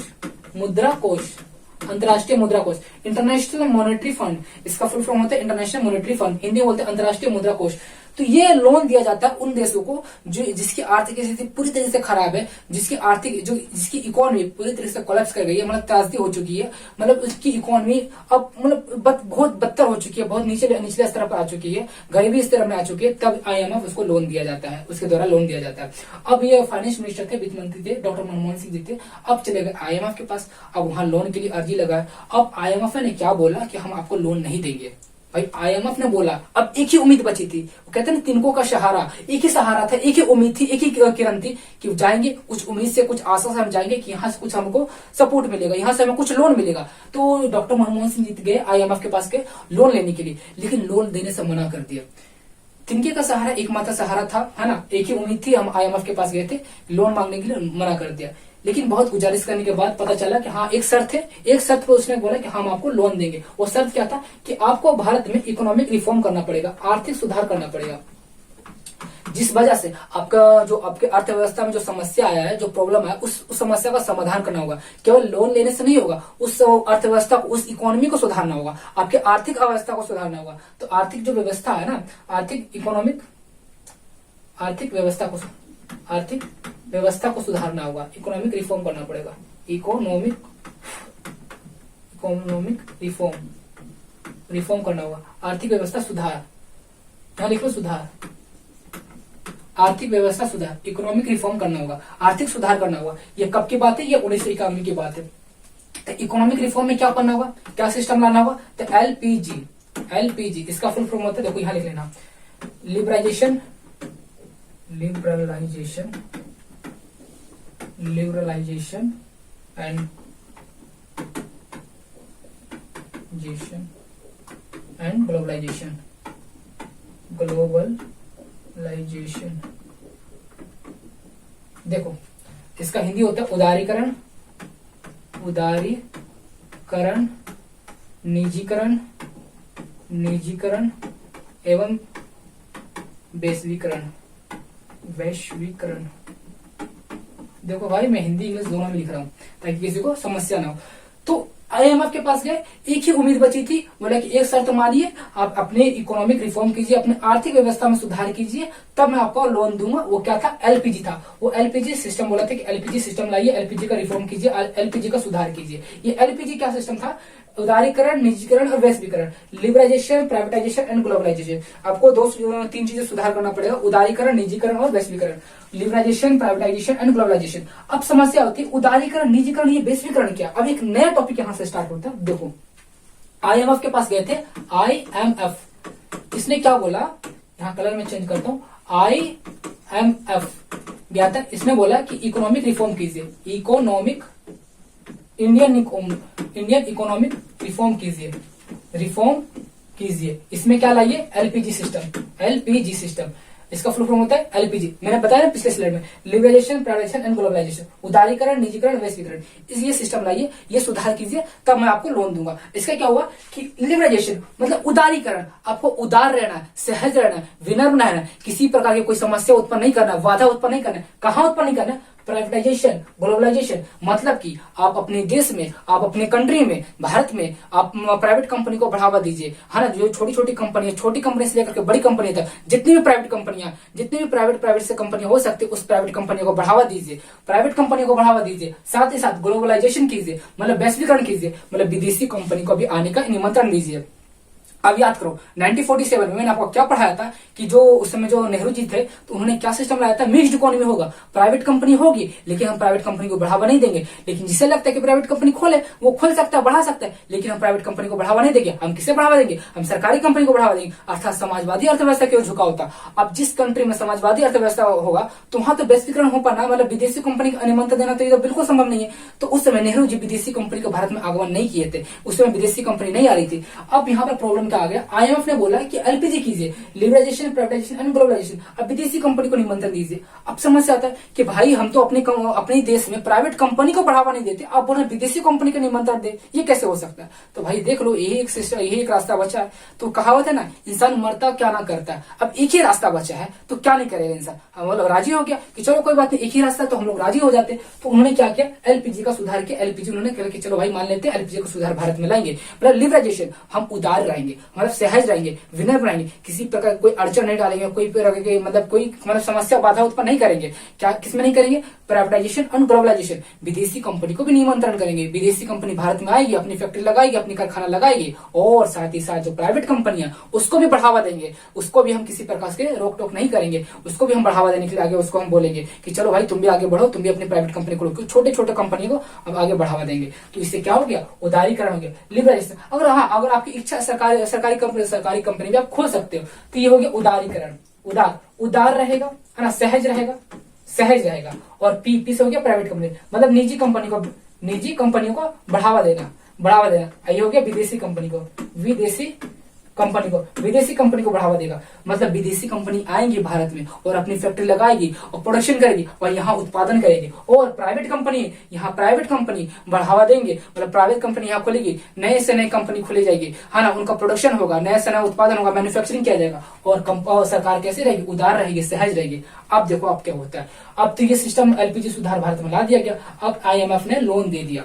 अंतर्राष्ट्रीय मुद्रा कोष, इंटरनेशनल मॉनेटरी फंड, इसका फुल फॉर्म होता है इंटरनेशनल मॉनेटरी फंड, हिंदी में बोलते हैं अंतर्राष्ट्रीय मुद्रा कोष। तो ये लोन दिया जाता है उन देशों को जिसकी आर्थिक स्थिति पूरी तरह से खराब है, जिसकी इकोनॉमी पूरी तरह से कोलैप्स कर गई है, मतलब त्रासदी हो चुकी है, मतलब उसकी इकोनॉमी अब मतलब बहुत बदतर हो चुकी है, बहुत निचले स्तर पर आ चुकी है, गरीबी स्तर में आ चुकी है। तब आईएमएफ उसको लोन दिया जाता है, उसके द्वारा लोन दिया जाता है। अब ये फाइनेंस मिनिस्टर थे, वित्त मंत्री थे, डॉक्टर मनमोहन सिंह जी थे। अब चले गए आईएमएफ के पास, अब वहां लोन के लिए अर्जी लगाए। अब आईएमएफ ने क्या बोला कि हम आपको लोन नहीं देंगे। भाई आईएमएफ ने बोला, अब एक ही उम्मीद बची थी, वो कहते हैं तिनकों का सहारा, एक ही सहारा था, एक ही उम्मीद थी, एक ही किरण थी कि जाएंगे, कुछ उम्मीद से, कुछ आशा से हम जाएंगे कि यहाँ से कुछ हमको सपोर्ट मिलेगा, यहाँ से हमें कुछ लोन मिलेगा। तो डॉक्टर मनमोहन सिंह जी गए आईएमएफ के पास के लोन लेने के लिए, लेकिन लोन देने से मना कर दिया। तिनके का सहारा एकमात्र सहारा था, है ना, एक ही उम्मीद थी, हम आईएमएफ के पास गए थे, लोन मांगने के लिए मना कर दिया। लेकिन बहुत गुजारिश करने के बाद पता चला कि हाँ, एक शर्त है, एक शर्त पर उसने बोला कि हम आपको लोन देंगे। वो शर्त क्या था कि आपको भारत में इकोनॉमिक रिफॉर्म करना पड़ेगा, आर्थिक सुधार करना पड़ेगा, जिस वजह से आपके अर्थव्यवस्था में जो समस्या आया है, जो प्रॉब्लम है, उस समस्या का समाधान करना होगा। केवल लोन लेने से नहीं होगा, उस अर्थव्यवस्था को, उस इकोनॉमी को सुधारना होगा, आपके आर्थिक अवस्था को सुधारना होगा। तो आर्थिक जो व्यवस्था है ना, आर्थिक व्यवस्था को सुधारना होगा, इकोनॉमिक रिफॉर्म करना पड़ेगा, इकोनॉमिक रिफॉर्म करना होगा, आर्थिक व्यवस्था सुधार, यहां लिखो सुधार, आर्थिक व्यवस्था सुधार, इकोनॉमिक रिफॉर्म करना होगा, आर्थिक सुधार करना होगा। ये कब की बात है? ये 1991 की बात है। तो इकोनॉमिक रिफॉर्म में क्या करना होगा, क्या सिस्टम लाना होगा? तो एलपीजी, इसका फुल फॉर्म होता है, देखो यहां लिख लेना, लिबरलाइजेशन एंड ग्लोबलाइजेशन। देखो, इसका हिंदी होता है उदारीकरण, निजीकरण एवं वैश्वीकरण। देखो भाई, मैं हिंदी इंग्लिश दोनों में लिख रहा हूं ताकि किसी को समस्या ना हो। तो आईएमएफ के पास गए, एक ही उम्मीद बची थी, बोला कि एक शर्त मानिए, आप अपने इकोनॉमिक रिफॉर्म कीजिए, अपने आर्थिक व्यवस्था में सुधार कीजिए, तब मैं आपको लोन दूंगा। वो क्या था? एलपीजी था। वो एलपीजी सिस्टम बोला था कि एलपीजी सिस्टम लाइए, एलपीजी का रिफॉर्म कीजिए, एलपीजी का सुधार कीजिए। ये एलपीजी क्या सिस्टम था? उदारीकरण, निजीकरण और वैश्वीकरण, लिबराइजेशन, प्राइवेटाइजेशन एंड ग्लोबलाइजेशन। आपको तीन चीजें सुधार करना पड़ेगा, उदारीकरण, निजीकरण और वैश्वीकरण, लिबराइजेशन, प्राइवेटाइजेशन एंड ग्लोबलाइजेशन। अब समस्या होती है उदारीकरण, निजीकरण, ये वैश्वीकरण क्या। अब एक नया टॉपिक यहां से स्टार्ट होता है। देखो IMF के पास गए थे, IMF, इसने क्या बोला, यहां कलर में चेंज करता हूं, IMF गया था, इसने बोला कि इकोनॉमिक रिफॉर्म कीजिए, इंडियन इकोनॉमिक रिफॉर्म कीजिए। इसमें क्या लाइए, एलपीजी सिस्टम। इसका फुल फॉर्म होता है एलपीजी। मैंने बताया ना पिछले स्लाइड में, लिबराइजेशन, प्राइवेटाइजेशन एंड ग्लोबलाइजेशन, उदारीकरण, निजीकरण, वैश्वीकरण, ये सिस्टम लाइए, ये सुधार कीजिए, तब मैं आपको लोन दूंगा। इसका क्या हुआ कि लिबराइजेशन मतलब उदारीकरण, आपको उदार रहना है, सहज रहना है, विनम्र रहना है, किसी प्रकार की कोई समस्या उत्पन्न नहीं करना, बाधा उत्पन्न नहीं करना। कहां उत्पन्न नहीं करना, प्राइवेटाइजेशन, ग्लोबलाइजेशन, मतलब कि आप अपने देश में, आप अपने कंट्री में, भारत में आप प्राइवेट कंपनी को बढ़ावा दीजिए, है ना। जो छोटी छोटी कंपनी से लेकर के बड़ी कंपनी तक जितनी भी प्राइवेट कंपनियां, जितनी भी प्राइवेट से कंपनियां हो सकती है, उस प्राइवेट कंपनी को बढ़ावा दीजिए, साथ ही साथ ग्लोबलाइजेशन कीजिए, मतलब वैश्वीकरण कीजिए, मतलब विदेशी कंपनी को भी आने का निमंत्रण दीजिए। अब याद करो 1947 में मैंने आपको क्या पढ़ाया था कि जो उस समय जो नेहरू जी थे, तो उन्होंने क्या सिस्टम लाया था, मिक्स्ड इकोनॉमी होगा, प्राइवेट कंपनी होगी लेकिन हम प्राइवेट कंपनी को बढ़ावा नहीं देंगे। लेकिन जिसे लगता है कि प्राइवेट कंपनी खोले, वो खोल सकता है, बढ़ा सकता है, लेकिन हम प्राइवेट कंपनी को बढ़ावा नहीं देंगे। हम किसे बढ़ावा देंगे, हम सरकारी कंपनी को बढ़ावा देंगे, अर्थात समाजवादी अर्थव्यवस्था की ओर झुकाव होता। अब जिस कंट्री में समाजवादी अर्थव्यवस्था होगा तो वहां तो वैश्वीकरण हो पाना, मतलब विदेशी कंपनी का निमंत्रण देना तो ये तो बिल्कुल संभव नहीं है। तो उस समय नेहरू जी विदेशी कंपनी का भारत में आगमन नहीं किए थे, उस समय विदेशी कंपनी नहीं आ रही थी। अब यहाँ पर प्रॉब्लम क्या आ गया, IMF ने बोला कि एलपीजी कीजिए, लिबराइजेशन, प्राइवेटाइजेशन एंड ग्लोबलाइजेशन, अब विदेशी कंपनी को निमंत्रण दीजिए। अब समस्या आता है कि भाई हम तो अपने देश में प्राइवेट कंपनी को बढ़ावा नहीं देते, आप बोल रहे विदेशी कंपनी को निमंत्रण दे, ये कैसे हो सकता है। तो भाई देख लो, यही एक सिस्टम, यही एक रास्ता बचा है। तो कहावत है ना, इंसान मरता क्या ना करता है। अब एक ही रास्ता बचा है तो क्या नहीं करेगा इंसान, हम लोग राजी हो गया कि चलो कोई बात नहीं, एक ही रास्ता, तो हम लोग राजी हो जाते। तो उन्होंने क्या किया, एलपीजी का सुधार किया। एलपीजी उन्होंने कहा कि चलो भाई मान लेते हैं एलपीजी का सुधार भारत में लाएंगे, मतलब लिबराइजेशन, हम उदार रहेंगे, मतलब सहज रहेंगे, विनम्र रहेंगे, किसी प्रकार कोई अड़चन नहीं डालेंगे, कोई प्रकार के मतलब समस्या बाधा उत्पन्न नहीं करेंगे। क्या किसमें नहीं करेंगे, प्राइवेटाइजेशन और ग्लोबलाइजेशन, विदेशी कंपनी को भी निमंत्रण करेंगे, विदेशी कंपनी भारत में आएगी, अपनी फैक्ट्री लगाएगी, अपनी कारखाना लगाएगी, और साथ ही साथ जो प्राइवेट कंपनियां उसको भी बढ़ावा देंगे, उसको भी हम किसी प्रकार से रोक टोक नहीं करेंगे, उसको भी हम बढ़ावा देने के लिए आगे उसको हम बोलेंगे कि चलो भाई तुम भी आगे बढ़ो, तुम भी अपनी प्राइवेट कंपनी को, छोटे छोटे कंपनी को हम आगे बढ़ावा देंगे। तो इससे क्या हो गया, उदारीकरण हो गया, लिबराइजेशन। अगर आपकी इच्छा सरकारी कंपनी भी आप खोल सकते हो, तो ये हो गया उदारीकरण। उदार रहेगा, है ना, सहज रहेगा। और पी से हो गया प्राइवेट कंपनी, मतलब निजी कंपनियों को बढ़ावा देना। ये हो गया विदेशी कंपनी को बढ़ावा देगा, मतलब विदेशी कंपनी आएंगी भारत में और अपनी फैक्ट्री लगाएगी और प्रोडक्शन करेगी और यहाँ उत्पादन करेगी। और प्राइवेट कंपनी बढ़ावा देंगे, मतलब प्राइवेट कंपनी यहाँ खुलेगी, नए से नई कंपनी खुली जाएगी, है ना, उनका प्रोडक्शन होगा, नया से नया उत्पादन होगा, मैन्युफैक्चरिंग किया जाएगा। और सरकार कैसे रहेगी, उदार रहेगी, सहज रहेगी। अब देखो अब क्या होता है, अब तो ये सिस्टम एलपीजी सुधार भारत में ला दिया गया। अब IMF ने लोन दे दिया,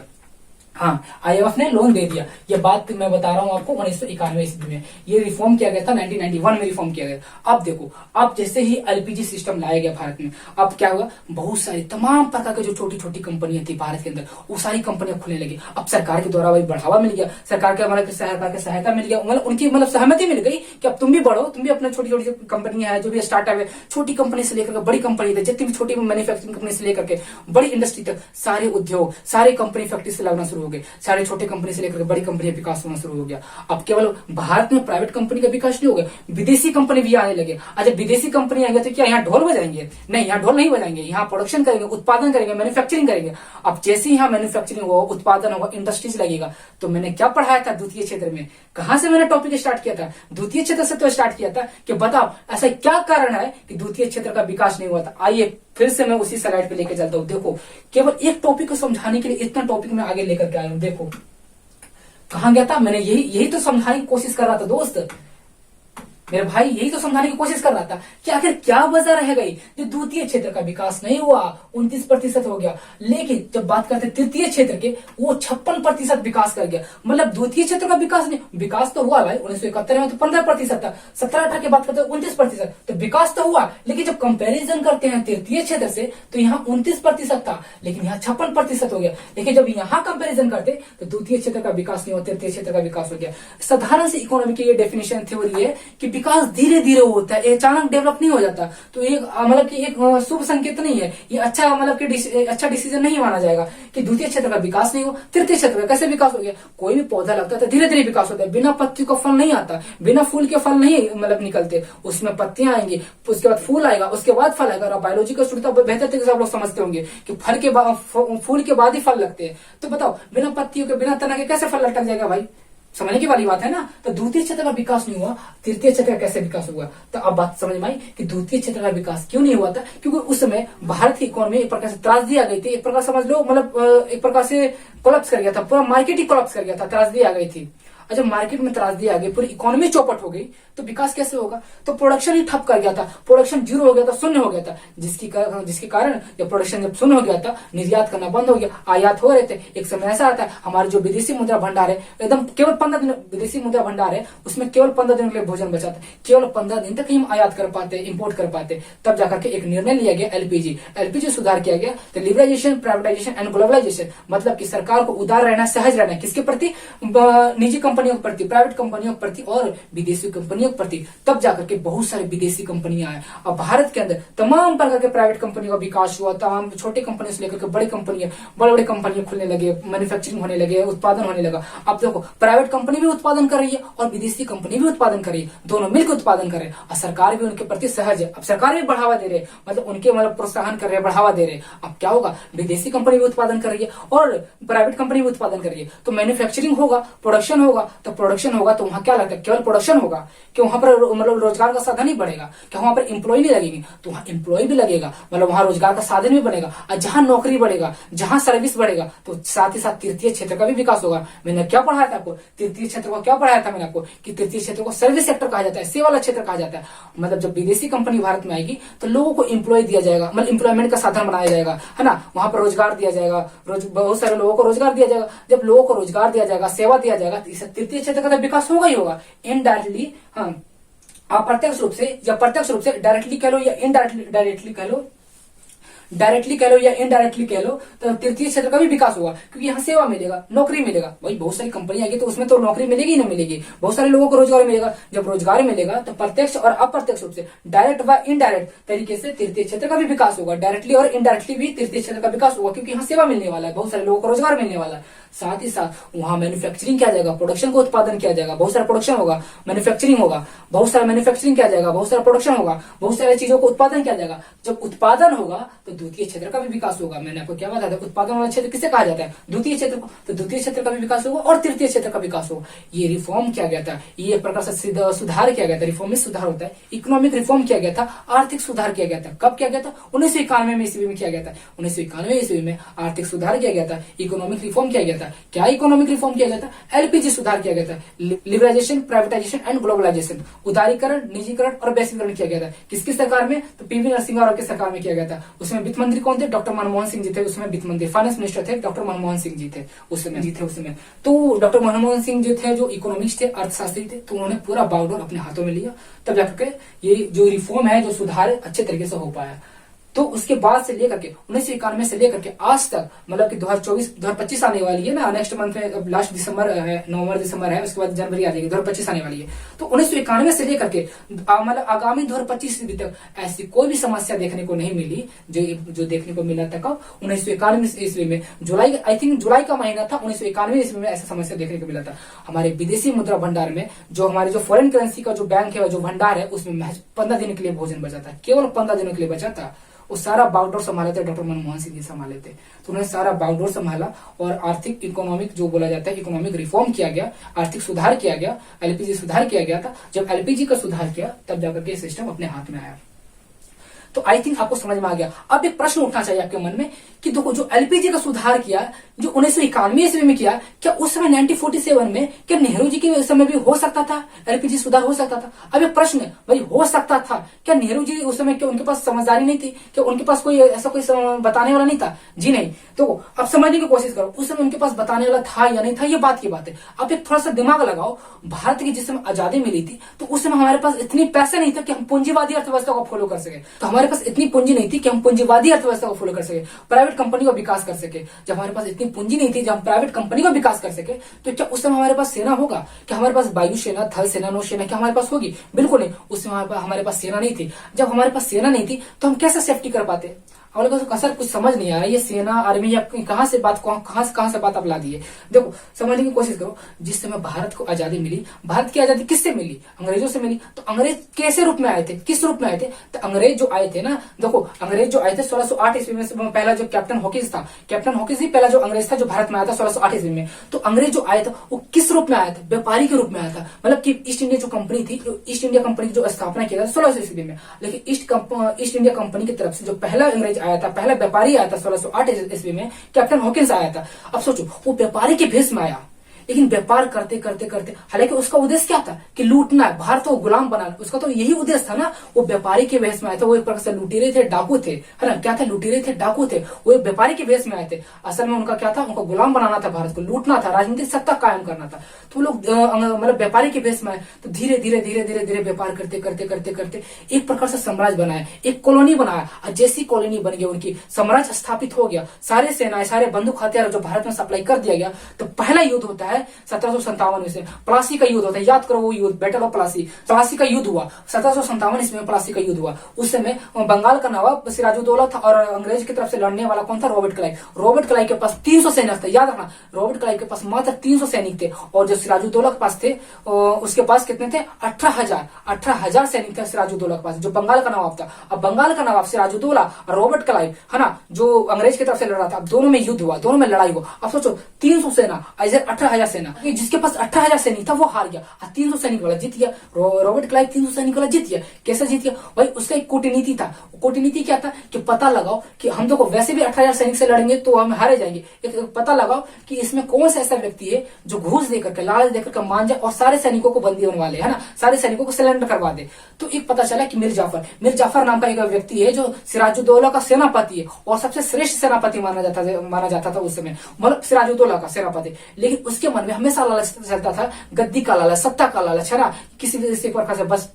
IMF ने लोन दे दिया। ये बात मैं बता रहा हूं आपको 1991 ईस्वी में ये रिफॉर्म किया गया था, 1991 में रिफॉर्म किया गया। अब देखो, अब जैसे ही एलपीजी सिस्टम लाया गया भारत में, अब क्या हुआ, बहुत सारी तमाम प्रकार की जो छोटी छोटी कंपनियां थी भारत के अंदर, वो सारी कंपनियां खुलने लगी। अब सरकार के द्वारा भाई बढ़ावा मिल गया, सरकार के सहायता मिल गया, मतलब उनकी सहमति मिल गई कि अब तुम भी बढ़ो, तुम भी अपना छोटी छोटी कंपनियां है, जो भी स्टार्टअप है, छोटी कंपनी से लेकर बड़ी कंपनी तक, जितनी भी छोटी मैन्युफैक्चरिंग कंपनी से लेकर के बड़ी इंडस्ट्री तक, सारे उद्योग, सारे कंपनी फैक्ट्री से लगना शुरू हो गए, सारे छोटे कंपनी से लेकर बड़ी कंपनी विकास होना शुरू हो गया। अब केवल भारत में प्राइवेट कंपनी का विकास नहीं हो गया, विदेशी कंपनी भी आने लगे। अच्छा, विदेशी कंपनी आएंगे तो क्या यहाँ ढोल बजाएंगे? नहीं, यहाँ ढोल नहीं बजाएंगे, यहाँ प्रोडक्शन करेंगे, उत्पादन करेंगे, मैन्युफैक्चरिंग करेंगे। अब जैसे ही यहाँ मैन्युफैक्चरिंग होगा, उत्पादन होगा, इंडस्ट्रीज लगेगा, तो मैंने क्या पढ़ाया था द्वितीय क्षेत्र में, कहां से मैंने टॉपिक स्टार्ट किया था, द्वितीय क्षेत्र से तो स्टार्ट किया था कि बताओ ऐसा क्या कारण है कि द्वितीय क्षेत्र का विकास नहीं हुआ था। आइए फिर से मैं उसी स्लाइड पे लेके चलता हूँ। देखो, केवल एक टॉपिक को समझाने के लिए इतना टॉपिक मैं आगे लेकर के आया हूँ। देखो कहां गया था, मैंने यही तो समझाने की कोशिश कर रहा था दोस्त। मेरे भाई यही तो समझाने की कोशिश कर रहा था कि आखिर क्या वजह रह गई जो द्वितीय क्षेत्र का विकास नहीं हुआ, 29% हो गया। लेकिन जब बात करते तृतीय क्षेत्र के, वो 56% विकास कर गया। मतलब द्वितीय क्षेत्र का विकास नहीं, विकास तो हुआ भाई 1971 में तो 15% था, 17-18 की बात करते हैं 29%, तो विकास तो हुआ। लेकिन जब कंपेरिजन करते हैं तृतीय क्षेत्र से तो यहाँ 29% था, लेकिन यहाँ 56% हो गया। लेकिन जब यहाँ कंपेरिजन करते तो द्वितीय क्षेत्र का विकास नहीं हुआ, तृतीय क्षेत्र का विकास हो गया। साधारण सी इकोनॉमी की ये डेफिनेशन थ्योरी है कि विकास धीरे धीरे होता है, अचानक डेवलप नहीं हो जाता। तो ये मतलब कि एक शुभ संकेत नहीं है, ये अच्छा मतलब कि अच्छा डिसीजन नहीं माना जाएगा कि द्वितीय क्षेत्र का विकास नहीं हो, तृतीय क्षेत्र का कैसे विकास हो गया। कोई भी पौधा लगता है तो धीरे धीरे विकास होता है, बिना पत्ती का फल नहीं आता, बिना फूल के फल नहीं मतलब निकलते, उसमें पत्तियां आएंगी, उसके बाद फूल आएगा, उसके बाद फल आएगा। और बायोलॉजी का स्टूडेंट बेहतर तरीके से आप लोग समझते होंगे कि फल के बाद फूल के बाद ही फल लगते हैं। तो बताओ बिना पत्तियों के, बिना तना के कैसे फल लटक जाएगा भाई, समझने की वाली बात है ना। तो द्वितीय क्षेत्र का विकास नहीं हुआ, तृतीय क्षेत्र का कैसे विकास हुआ। तो अब बात समझ में आई कि द्वितीय क्षेत्र का विकास क्यों नहीं हुआ था, क्योंकि उस समय भारत की इकोनॉमी एक प्रकार से त्रासदी आ गई थी, एक प्रकार समझ लो मतलब एक प्रकार से कोलैप्स कर गया था, पूरा मार्केट ही कोलैप्स कर गया था, त्रासदी आ गई थी। और जब मार्केट में त्रासदी आ गई, पूरी इकोनॉमी चौपट हो गई, तो विकास कैसे होगा। तो प्रोडक्शन ही ठप कर गया था, प्रोडक्शन जीरो हो गया था, शून्य हो गया था, जिसके कारण जब प्रोडक्शन जब शून्य हो गया था, निर्यात करना बंद हो गया, आयात हो रहे थे। एक समय ऐसा आता है हमारे जो विदेशी मुद्रा भंडार है, एकदम केवल 15 दिन विदेशी मुद्रा भंडार है, उसमें केवल 15 दिन के लिए भोजन बचा था, केवल 15 दिन तक ही हम आयात कर पाते, इंपोर्ट कर पाते। तब जाकर के एक निर्णय लिया गया एलपीजी सुधार किया गया। तो लिबरलाइजेशन, प्राइवेटाइजेशन एंड ग्लोबलाइजेशन, मतलब कि सरकार को उदार रहना, सहज रहना, किसके प्रति, निजी कंपनियों के प्रति, प्राइवेट कंपनियों के प्रति और विदेशी कंपनियों के प्रति। तब जाकर के बहुत सारी विदेशी कंपनियां आए और भारत के अंदर तमाम प्रकार के प्राइवेट कंपनियों का विकास हुआ। तमाम छोटी कंपनी से लेकर के बड़ी कंपनियां, बड़े बड़े कंपनियां खुलने लगे, मैन्युफैक्चरिंग होने लगे, उत्पादन होने लगा। अब देखो प्राइवेट कंपनी भी उत्पादन कर रही है और विदेशी कंपनी भी उत्पादन कर रही है, दोनों मिलकर उत्पादन कर रहे हैं और सरकार भी उनके प्रति सहज है। अब सरकार भी बढ़ावा दे रहे हैं, मतलब उनके मतलब प्रोत्साहन कर रहे हैं, बढ़ावा दे रहे हैं। अब क्या होगा, विदेशी कंपनी भी उत्पादन कर रही है और प्राइवेट कंपनी भी उत्पादन कर रही है, तो मैन्युफैक्चरिंग होगा, प्रोडक्शन होगा। तो प्रोडक्शन होगा तो वहां क्या लगता है, केवल प्रोडक्शन होगा कि वहां पर मतलब रोजगार का साधन ही बढ़ेगा, क्या वहां पर एम्प्लॉय नहीं लगेंगे, तो वहां एम्प्लॉय भी लगेगा, मतलब वहां रोजगार का साधन भी बनेगा। और जहां नौकरी बढ़ेगा, जहां सर्विस बढ़ेगा, तो साथ ही साथ तृतीय क्षेत्र का भी विकास होगा। मैंने क्या पढ़ाया था आपको, तृतीय क्षेत्र को क्या पढ़ाया था मैंने आपको कि तृतीय क्षेत्र को सर्विस सेक्टर कहा जाता है, सेवा वाला क्षेत्र कहा जाता है। मतलब जब विदेशी कंपनी भारत में आएगी तो लोगों को एम्प्लॉय दिया जाएगा, मतलब एम्प्लॉयमेंट का साधन बनाया जाएगा, है ना, वहां पर रोजगार दिया जाएगा, बहुत सारे लोगों को रोजगार दिया जाएगा। जब लोगों को रोजगार दिया जाएगा, सेवा दिया जाएगा, तो इस तृतीय क्षेत्र का विकास होगा ही होगा। इनडायरेक्टली, हाँ अप्रत्यक्ष रूप से या प्रत्यक्ष रूप से, डायरेक्टली कह लो या इनडायरेक्टली कह लो, डायरेक्टली कह लो या इनडायरेक्टली कह लो, तो तृतीय क्षेत्र का भी विकास होगा, क्योंकि यहाँ सेवा मिलेगा, नौकरी मिलेगा। भाई बहुत सारी कंपनियां आएगी तो उसमें तो नौकरी मिलेगी ही ना मिलेगी, बहुत सारे लोगों को रोजगार मिलेगा। जब रोजगार मिलेगा तो प्रत्यक्ष और अप्रत्यक्ष रूप से, डायरेक्ट व इनडायरेक्ट तरीके से तृतीय क्षेत्र का भी विकास होगा। डायरेक्टली और इनडायरेक्टली भी तृतीय क्षेत्र का विकास होगा, क्योंकि यहाँ सेवा मिलने वाला है, बहुत सारे लोगों को रोजगार मिलने वाला है। साथ ही साथ वहां मैन्युफैक्चरिंग किया जाएगा, प्रोडक्शन को उत्पादन किया जाएगा, बहुत सारा प्रोडक्शन होगा, मैन्युफैक्चरिंग होगा, बहुत सारा मैन्युफैक्चरिंग किया जाएगा, बहुत सारा प्रोडक्शन होगा, बहुत सारी चीजों को उत्पादन किया जाएगा। जब उत्पादन होगा तो द्वितीय क्षेत्र का भी विकास होगा। मैंने आपको क्या बताया था, उत्पादन वाला क्षेत्र किसे कहा जाता है, द्वितीय क्षेत्र को। तो द्वितीय क्षेत्र का भी विकास होगा और तृतीय क्षेत्र का विकास होगा। ये रिफॉर्म किया गया था, ये एक प्रकार से सुधार किया गया था। रिफॉर्म में सुधार होता है, इकोनॉमिक रिफॉर्म किया गया था, आर्थिक सुधार किया गया था। कब किया गया था, 1991 में ईस्वी में किया गया था। 1991 ईस्वी में आर्थिक सुधार किया गया था, इकोनॉमिक रिफॉर्म किया गया था। क्या इकोनॉमिक रिफॉर्म किया गया था, एलपीजी सुधार किया गया था, लिबरलाइजेशन, प्राइवेटाइजेशन एंड ग्लोबलाइजेशन, उदारीकरण, निजीकरण और वैश्वीकरण किया गया था। किसकी सरकार में, तो पीवी नरसिम्हा राव की सरकार में किया गया था। उसमें वित्त मंत्री कौन थे, डॉक्टर मनमोहन सिंह जी थे। उसमें वित्त मंत्री, फाइनेंस मिनिस्टर थे डॉक्टर मनमोहन सिंह जी थे उसमें। तो डॉक्टर मनमोहन सिंह जो थे, जो इकोनॉमिक्स थे, अर्थशास्त्री थे, तो उन्होंने पूरा बागडोर अपने हाथों में लिया, तब जाकर के ये जो रिफॉर्म है, जो सुधार है, अच्छे तरीके से हो पाया। तो उसके बाद से लेकर के 1991 से लेकर के आज तक, मतलब कि 2025 आने वाली है ना, नेक्स्ट मंथ में, लास्ट दिसंबर है, नवंबर दिसंबर है, उसके बाद जनवरी आ जाएगी, 2025 आने वाली है। तो 1991 से लेकर के मतलब आगामी 2025 तक ऐसी कोई भी समस्या देखने को नहीं मिली जो देखने को मिला था। कब, 1991 ईस्वी में, जुलाई, आई थिंक जुलाई का महीना था, 1991 ईस्वी में ऐसा समस्या देखने को मिला था। हमारे विदेशी मुद्रा भंडार में, जो हमारे जो फॉरेन करेंसी का जो बैंक है, जो भंडार है, उसमें महज 15 दिन के लिए भोजन बचा था, केवल 15 दिनों के लिए बचा था। वो सारा बागडोर संभाले थे डॉक्टर मनमोहन सिंह जी, संभाले थे। तो उन्होंने सारा बागडोर संभाला और आर्थिक, इकोनॉमिक जो बोला जाता है, इकोनॉमिक रिफॉर्म किया गया, आर्थिक सुधार किया गया, एलपीजी सुधार किया गया था। जब एलपीजी का सुधार किया, तब जाकर के सिस्टम अपने हाथ में आया। तो आई थिंक आपको समझ में आ गया। अब एक प्रश्न उठना चाहिए आपके मन में कि देखो, जो एलपीजी का सुधार किया जो 1991 ईस्वी में किया, क्या उस समय 1947 में क्या नेहरू जी के समय भी हो सकता था? एलपीजी सुधार हो सकता था? अब एक प्रश्न है भाई, हो सकता था क्या नेहरू जी उस समय, क्या उनके पास समझदारी नहीं थी? क्या उनके पास कोई ऐसा कोई बताने वाला नहीं था? जी नहीं। तो अब समझने की कोशिश करो, उस समय उनके पास बताने वाला था या नहीं था, ये बात की बात है। अब एक थोड़ा सा दिमाग लगाओ, भारत की जिस समय आजादी मिली थी तो उस समय हमारे पास इतनी पैसे नहीं था कि हम पूंजीवादी अर्थव्यवस्था को फॉलो कर सके। तो हमारे पास इतनी पूंजी नहीं थी कि हम पूंजीवादी अर्थव्यवस्था को फॉलो कर सके, प्राइवेट कंपनी का विकास कर सके। जब हमारे पास इतनी पूंजी नहीं थी जब हम प्राइवेट कंपनी का विकास कर सके, तो क्या उस समय हमारे पास सेना होगा? क्या हमारे पास वायु सेना, थल सेना, नौसेना क्या हमारे पास होगी? बिल्कुल नहीं। उस समय हमारे पास सेना नहीं थी। जब हमारे पास सेना नहीं थी तो हम कैसे सेफ्टी कर पाते? हम लोगों को सर कुछ समझ नहीं आ रहा, ये सेना आर्मी या कहां से बात आप ला दिए। देखो, समझने की कोशिश करो, जिस समय भारत को आजादी मिली, भारत की आजादी किससे मिली? अंग्रेजों से मिली। तो अंग्रेज कैसे रूप में आए थे, किस रूप में आए थे? तो अंग्रेज जो आए थे ना, देखो अंग्रेज जो आए थे 1608 ईस्वी में, पहला जो कैप्टन हॉकिंस था, कैप्टन हॉकिंस ही पहला जो अंग्रेज था जो भारत में आया था 1608 ईस्वी में। तो अंग्रेज जो आया था वो किस रूप में आया था? व्यापारी के रूप में आया था। मतलब कि ईस्ट इंडिया जो कंपनी थी, ईस्ट इंडिया कंपनी की जो स्थापना किया था 1600 ईस्वी में, लेकिन ईस्ट इंडिया कंपनी की तरफ से जो पहला अंग्रेज आया था, पहला व्यापारी आया था 1608 ईस्वी में, कैप्टन हॉकिंस आया था। अब सोचो, वो व्यापारी के भेष में आया, लेकिन व्यापार करते करते करते, हालांकि उसका उद्देश्य क्या था कि लूटना है, भारत को गुलाम बनाना, उसका तो यही उद्देश्य था ना। वो व्यापारी के वेश में आए थे, वो एक प्रकार से लुटेरे थे, डाकू थे, है ना? क्या थे? लुटेरे थे, डाकू थे। वो एक व्यापारी के वेश में आए थे। असल में उनका क्या था? उनका गुलाम बनाना था, भारत को लूटना था, राजनीतिक सत्ता कायम करना था। तो लोग मतलब व्यापारी के वेश में आए, तो धीरे धीरे धीरे धीरे धीरे व्यापार करते करते करते करते एक प्रकार से साम्राज्य बनाया, एक कॉलोनी बनाया। और जैसी कॉलोनी बन गई, उनकी साम्राज्य स्थापित हो गया, सारे सेनाएं, सारे बंदूक हथियार जो भारत में सप्लाई कर दिया गया। तो पहला युद्ध होता है 1757 में, प्लासी का युद्ध होता है। याद करो वो युद्ध, बैटल ऑफ प्लासी का युद्ध हुआ 1757 ईस्वी में। प्लासी का युद्ध हुआ, उस समय बंगाल का नवाब सिराजुद्दौला था और अंग्रेज की तरफ से लड़ने वाला कौन था? Robert Clive. रॉबर्ट क्लाइव के पास 300 सैनिक थे, याद रखना। रॉबर्ट क्लाइव के पास मात्र 300 सैनिक थे, और जो सिराजुद्दौला के पास थे उसके पास कितने थे? 18,000 सैनिक थे सिराजुद्दौला के पास, जो बंगाल का नवाब था। अब बंगाल का नवाब सिराजुद्दौला और रॉबर्ट क्लाइव, है ना, जो अंग्रेज की तरफ से लड़ रहा था, दोनों में युद्ध हुआ, दोनों में लड़ाई हुआ। अब सोचो, 300 सेना, 18,000 सेना, जिसके पास 18,000 सैनिक था वो हार गया, 300 सैनिक वाला जीत गया। रॉबर्ट क्लाइव 300 सैनिक वाला जीत गया। कैसे जीत गया भाई? उसका एक कूटनीति था। कूटनीति क्या था कि पता लगाओ कि हम देखो वैसे भी 18,000 सैनिक से लड़ेंगे तो हम हारे जाएंगे, एक पता लगाओ कि इसमें कौन सा ऐसा व्यक्ति है जो घूस देकर के, लालच देकर के मान जाए और सारे सैनिकों को बंदी बनवा ले, है ना, सारे सैनिकों को सरेंडर करवा दे। तो एक पता चला कि मीर जाफर नाम का एक व्यक्ति है जो सिराजुद्दौला का सेनापति है और सबसे श्रेष्ठ सेनापति माना जाता था उस समय, मतलब सिराजुद्दौला का सेनापति। लेकिन उसके मन में हमेशा लालच चलता था, गद्दी का लालच, सत्ता का लालच, है ना, किसी भी प्रकार से बस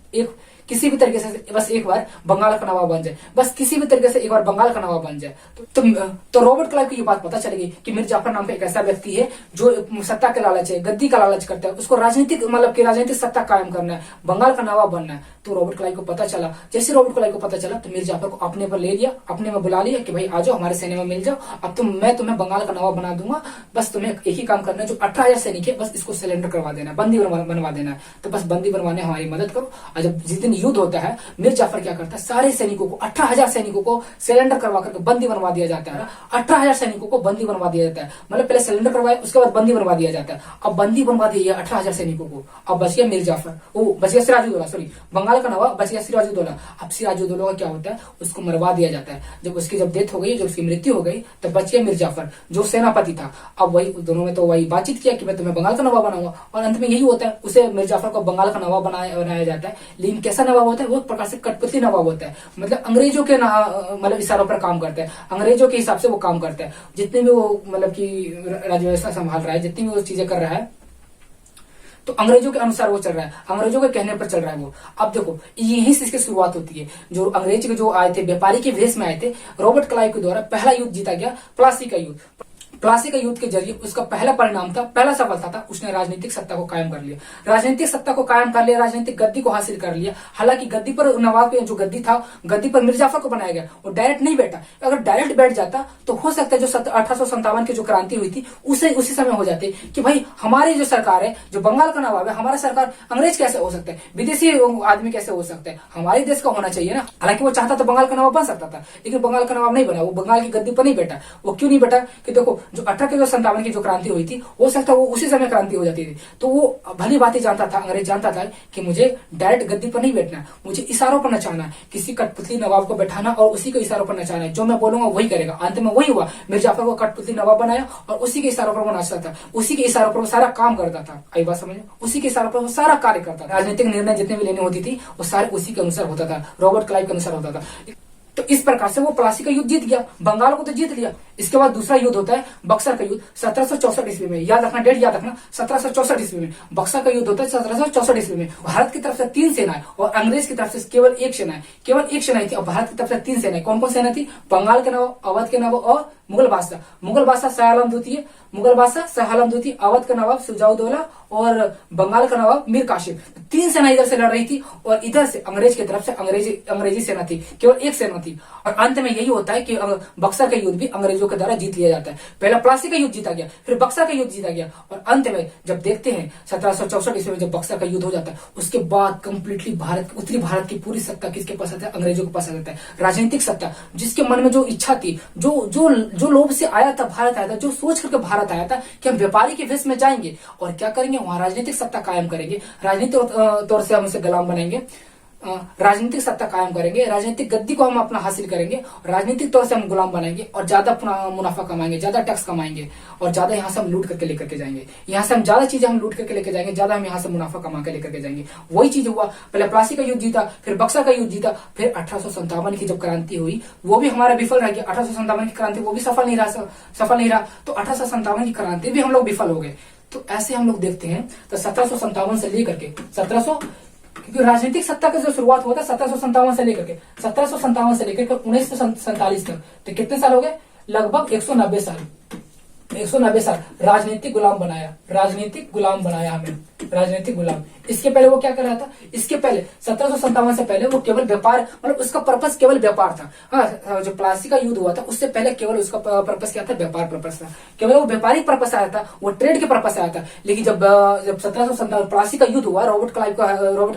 किसी भी तरीके से बस एक बार बंगाल का नवाब बन जाए, बस किसी भी तरीके से एक बार बंगाल का नवाब बन जाए। तो रॉबर्ट क्लाइव को ये बात पता चलेगी कि मीर जाफर नाम का एक ऐसा व्यक्ति है जो सत्ता के लालच है, गद्दी का लालच करता है, उसको राजनीतिक मतलब कि राजनीतिक सत्ता कायम करना है, बंगाल का नवाब बनना है। तो रॉबर्ट क्लाइव को पता चला। जैसे रॉबर्ट क्लाइव को पता चला तो मीर जाफर को अपने पर ले लिया, अपने में बुला लिया कि भाई आ जाओ, हमारे सेना में मिल जाओ, अब मैं तुम्हें बंगाल का नवाब बना दूंगा, बस तुम्हें एक ही काम करना है, जो 18,000 सैनिक है बस इसको सिलेंडर करवा देना, बंदी बनवा देना है। तो बस बंदी बनवाने हमारी मदद करो। और जब जिस दिन युद्ध होता है, मीर जाफर क्या करता है? सारे सैनिकों को, 18,000 सैनिकों को सिलेंडर करवा करके बंदी बनवा दिया जाता है। 18,000 सैनिकों को बंदी बनवा दिया जाता है, मतलब पहले सिलेंडर करवाए, उसके बाद बंदी बनवा दिया जाता है। अब बंदी बनवा दिया 18,000 सैनिकों को। अब बच गया मीर जाफर, वो बच गया सिराजुद्दौला, सॉरी बंगाल का नवाब बच गया सिराजुद्दौला। अब सिराजुद्दौला का क्या होता है? उसको मरवा दिया जाता है। जब उसकी डेथ हो गई, जब उसकी मृत्यु हो गई, तब बच गया मीर जाफर जो सेनापति था। अब वही दोनों में तो वही बातचीत किया कि मैं तुम्हें बंगाल का नवाब बनाऊंगा, और अंत में यही होता है, उसे मीर जाफर को बंगाल का नवाब बनाया जाता है। लेकिन कैसा नवाब होता है? वो एक प्रकार से कठपुतली नवाब होता है, मतलब अंग्रेजों के मतलब इशारों पर काम करता है, अंग्रेजों के हिसाब से वो काम करता है। जितने भी वो मतलब की राज्य व्यवस्था संभाल रहा है, जितनी भी वो चीजें कर रहा है, तो अंग्रेजों के अनुसार वो चल रहा है, अंग्रेजों के कहने पर चल रहा है वो। अब देखो, यहीं से इसकी शुरुआत होती है। जो अंग्रेज के जो आए थे, व्यापारी के भेष में आए थे, रॉबर्ट क्लाइव के द्वारा पहला युद्ध जीता गया, प्लासी का युद्ध। प्लासी का युद्ध के जरिए उसका पहला परिणाम था, पहला सफलता था, उसने राजनीतिक सत्ता को कायम कर लिया, राजनीतिक सत्ता को कायम कर लिया, राजनीतिक गद्दी को हासिल कर लिया। हालांकि गद्दी पर नवाब जो गद्दी था, गद्दी पर मीर जाफर को बनाया गया, वो डायरेक्ट नहीं बैठा। अगर डायरेक्ट बैठ जाता तो हो सकता है जो 1857 की जो क्रांति हुई थी उसी समय हो जाती कि भाई हमारी जो सरकार है, जो बंगाल का नवाब है, हमारा सरकार, अंग्रेज कैसे हो सकता है, विदेशी आदमी कैसे हो सकता है, हमारे देश का होना चाहिए ना। हालांकि वो चाहता तो बंगाल का नवाब बन सकता था, लेकिन बंगाल का नवाब नहीं बना, वो बंगाल की गद्दी पर नहीं बैठा। वो क्यों नहीं बैठा? कि देखो जो 1857 की जो क्रांति हुई थी, हो सकता है वो उसी समय क्रांति हो जाती थी। तो वो भली बात ही जानता था, अंग्रेज जानता था कि मुझे डायरेक्ट गद्दी पर नहीं बैठना, मुझे इशारों पर नचाना है, किसी कठपुतली नवाब को बैठाना और उसी के इशारों पर नचाना है, जो मैं बोलूंगा वही करेगा। अंत में वही हुआ, मिर्जाफर को कठपुतली नवाब बनाया और उसी के इशारों पर वो नाचता था, उसी के इशारों पर वो सारा काम करता था। आई बात समझ, उसी के इशारों पर वो सारा कार्य करता था। राजनीतिक निर्णय जितने भी लेने होती थी वो सारे उसी के अनुसार होता था, रॉबर्ट क्लाइव के अनुसार होता था। तो इस प्रकार से वो प्लासी का युद्ध जीत गया, बंगाल को तो जीत लिया। इसके बाद दूसरा युद्ध होता है बक्सर का युद्ध 1764 ईस्वी में। याद रखना, डेट याद रखना, 1764 ईस्वी में बक्सर का युद्ध होता है 1764 ईस्वी में। भारत की तरफ से 3 सेनाएं और अंग्रेज की तरफ से केवल एक सेना थी। और भारत की तरफ से 3 सेनाएं, कौन कौन सेना थी? बंगाल के नवाब, अवध के नवाब और मुगल बादशाह शाह आलम द्वितीय, अवध का नवाब शुजाउद्दौला और बंगाल का नवाब मीर कासिम। 3 सेना इधर से लड़ रही थी और इधर से अंग्रेज की तरफ से अंग्रेजी सेना थी, केवल एक सेना थी। और अंत में यही होता है कि बक्सर का युद्ध भी अंग्रेजों के द्वारा जीत लिया जाता है। पहला प्लासी का युद्ध जीता गया, फिर बक्सर का युद्ध जीता गया और अंत में जब देखते हैं 1764 ईस्वी में जब बक्सर का युद्ध हो जाता है, उसके बाद कंप्लीटली उत्तरी भारत की पूरी सत्ता किसके पास आता है? अंग्रेजों के पास आ जाता है। राजनीतिक सत्ता, जिसके मन में जो इच्छा थी, जो लोभ से आया था, भारत आया था, जो सोच करके भारत आया था कि हम व्यापारी के वेश में जाएंगे और क्या करेंगे, वहां राजनीतिक सत्ता कायम करेंगे, राजनीतिक तौर से हम इसे गुलाम बनाएंगे, राजनीतिक सत्ता कायम करेंगे, राजनीतिक गद्दी को हम अपना हासिल करेंगे, राजनीतिक तौर से हम गुलाम बनाएंगे और ज्यादा मुनाफा कमाएंगे, ज्यादा टैक्स कमाएंगे और ज्यादा यहाँ से हम लूट करके लेकर के जाएंगे। यहाँ से हम ज्यादा चीजें हम लूट करके लेकर जाएंगे, ज्यादा हम यहाँ से मुनाफा कमा के लेकर के जाएंगे। वही चीज हुआ, पहले प्लासी का युद्ध जीता, फिर बक्सर का युद्ध जीता, फिर 1857 की जब क्रांति हुई वो भी हमारा विफल रह गया। 1857 की क्रांति वो भी सफल नहीं रहा, तो 1857 की क्रांति भी हम लोग विफल हो गए। तो ऐसे हम लोग देखते हैं तो 1757 से लेकर के 1700, क्योंकि राजनीतिक सत्ता का जो शुरुआत हुआ था 1757 से लेकर के 1947 तक, तो कितने साल हो गए? लगभग 190 साल राजनीतिक गुलाम बनाया हमें, राजनीतिक गुलाम। इसके पहले वो क्या कर रहा था? इसके पहले 1757 से पहले वो केवल व्यापार, मतलब उसका पर्पस केवल व्यापार था। हाँ, जो प्लासी का युद्ध हुआ था उससे पहले केवल उसका पर्पस क्या था? व्यापार पर्पस था, केवल वो व्यापारिक पर्पस आया था, वो ट्रेड के पर्पस आया था। लेकिन जब 1757 प्लासी का युद्ध हुआ, रॉबर्ट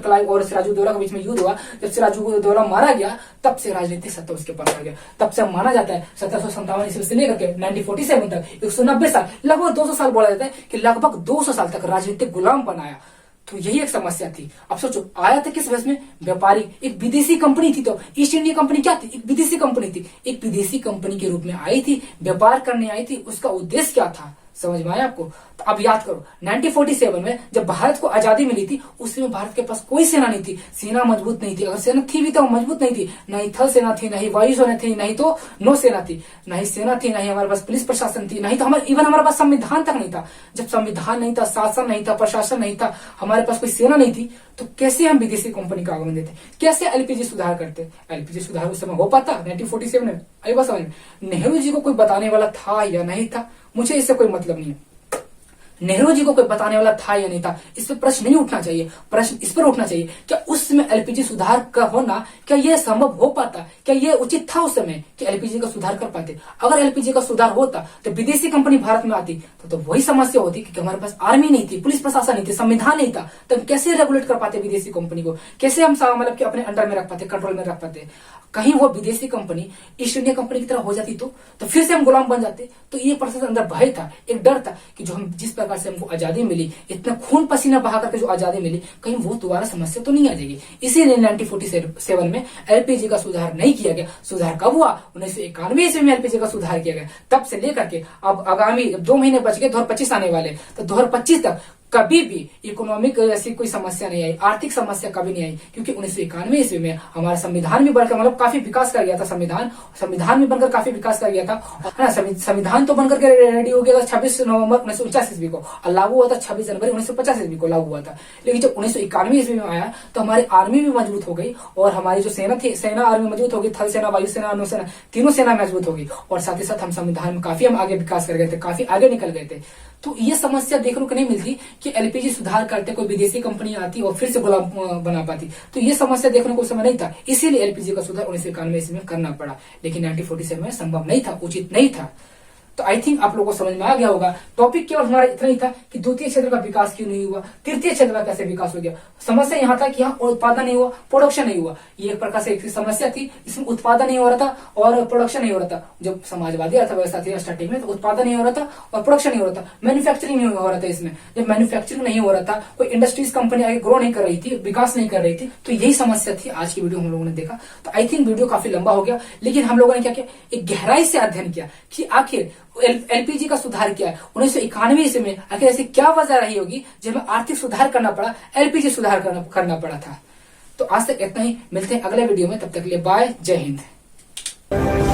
क्लाइव और सिराजुद्दौला के बीच में युद्ध हुआ, जब सिराजुद्दौला मारा गया तब से राजनीतिक सत्ता उसके पास आ गया। तब से माना जाता है 1757 ईस्वी से लेकर के 1947 तक 190 साल, लगभग 200 साल बोला जाता है कि लगभग 200 साल तक राजनीतिक गुलाम बनाया। तो यही एक समस्या थी। अब सोचो, आया था किस वजह में? व्यापारी, एक विदेशी कंपनी थी। तो ईस्ट इंडिया कंपनी क्या थी? एक विदेशी कंपनी थी, एक विदेशी कंपनी के रूप में आई थी, व्यापार करने आई थी। उसका उद्देश्य क्या था? समझ में आया आपको? तो अब याद करो, 1947 में जब भारत को आजादी मिली थी उस समय भारत के पास कोई सेना नहीं थी, सेना मजबूत नहीं थी। अगर सेना थी भी तो मजबूत नहीं थी, न ही थल सेना थी, न ही वायु सेना थी, नहीं तो नौ सेना थी, न ही सेना थी, नहीं हमारे पास पुलिस प्रशासन थी, नहीं तो हमारे पास संविधान तक नहीं था। जब संविधान नहीं था, शासन नहीं था, प्रशासन नहीं था, हमारे पास कोई सेना नहीं थी, तो कैसे हम विदेशी कंपनी का आगमन देते? कैसे एलपीजी सुधार करते? एलपीजी सुधार उस समय हो पाता 1947 में? आई बात समझ में? नेहरू जी को कोई बताने वाला था या नहीं था, मुझे इससे कोई मतलब नहीं है। नेहरू जी को कोई बताने वाला था या नहीं था, इस पर प्रश्न नहीं उठना चाहिए। प्रश्न इस पर उठना चाहिए, क्या उस समय एलपीजी सुधार का होना, क्या यह संभव हो पाता? क्या यह उचित था उस समय कि एलपीजी का सुधार कर पाते? अगर एलपीजी का सुधार होता तो विदेशी कंपनी भारत में आती तो वही समस्या होती कि हमारे पास आर्मी नहीं थी, पुलिस प्रशासन नहीं थी, संविधान नहीं था, तो हम कैसे रेगुलेट कर पाते विदेशी कंपनी को? कैसे हम मतलब कि अपने अंडर में रख पाते, कंट्रोल में रख पाते? कहीं वो विदेशी कंपनी ईस्ट इंडिया कंपनी की तरह हो जाती तो फिर से हम गुलाम बन जाते। तो ये प्रोसेस अंदर भय था, एक डर था कि जो हम जिस प्रकार से हमको आजादी मिली, इतना खून पसीना बहा करके जो आजादी मिली, कहीं वो दोबारा समस्या तो नहीं आ जाएगी। इसीलिए 1947 में एलपीजी का सुधार नहीं किया गया। सुधार कब हुआ? 1991 ईस्वी में एलपीजी का सुधार किया गया। तब से लेकर के अब आगामी 2 महीने बच गए, 2025 आने वाले, तो 2025 तक कभी भी इकोनॉमिक ऐसी कोई समस्या नहीं आई, आर्थिक समस्या कभी नहीं आई, क्योंकि 1991 ईस्वी में हमारा संविधान भी बनकर मतलब काफी विकास कर गया था। संविधान भी बनकर काफी विकास कर गया था, है ना। संविधान तो बनकर के रेडी हो गया था 26 नवंबर 1949 ईस्वी को, और लागू हुआ था 26 जनवरी 1950 ईस्वी को लागू हुआ था। लेकिन जब 1991 ईस्वी में आया तो हमारी आर्मी भी मजबूत हो गई और हमारी जो सेना थी, सेना आर्मी मजबूत होगी, थल सेना, वायु सेना, नौसेना, तीनों सेना मजबूत होगी। और साथ ही साथ हम संविधान में काफी हम आगे विकास कर गए थे, काफी आगे निकल गए थे। तो ये समस्या देखने को नहीं मिलती कि एलपीजी सुधार करते कोई विदेशी कंपनी आती और फिर से गुलाम बना पाती। तो ये समस्या देखने को उस समय नहीं था, इसीलिए एलपीजी का सुधार 1991 ईस्वी में करना पड़ा। लेकिन 1947 में संभव नहीं था, उचित नहीं था। तो तो आई थिंक आप लोगों को समझ में आ गया होगा। टॉपिक केवल हमारा इतना ही था कि द्वितीय क्षेत्र का विकास क्यों नहीं हुआ, तृतीय क्षेत्र का कैसे विकास हो गया। समस्या यहाँ था कि यहाँ उत्पादन नहीं हुआ, प्रोडक्शन नहीं हुआ। ये एक प्रकार से एक समस्या थी, इसमें उत्पादन नहीं हो रहा था और प्रोडक्शन नहीं हो रहा था। जब समाजवादी अर्थव्यवस्था थी स्टार्टिंग में, तो उत्पादन नहीं हो रहा था और प्रोडक्शन नहीं हो रहा था, मैन्युफैक्चरिंग नहीं हो रहा था। इसमें जब मैन्युफैक्चरिंग नहीं हो रहा था, कोई इंडस्ट्रीज कंपनी आगे ग्रो नहीं कर रही थी, विकास नहीं कर रही थी, तो यही समस्या थी। आज की वीडियो हम लोगों ने देखा। तो आई थिंक वीडियो काफी लंबा हो गया, लेकिन हम लोगों ने क्या किया, एक गहराई से अध्ययन किया कि आखिर एलपीजी का सुधार किया है 1991 ईस्वी में। आखिर ऐसी क्या वजह रही होगी जब हमें आर्थिक सुधार करना पड़ा, एलपीजी सुधार करना पड़ा था। तो आज तक इतना ही, मिलते हैं अगले वीडियो में, तब तक के लिए बाय, जय हिंद।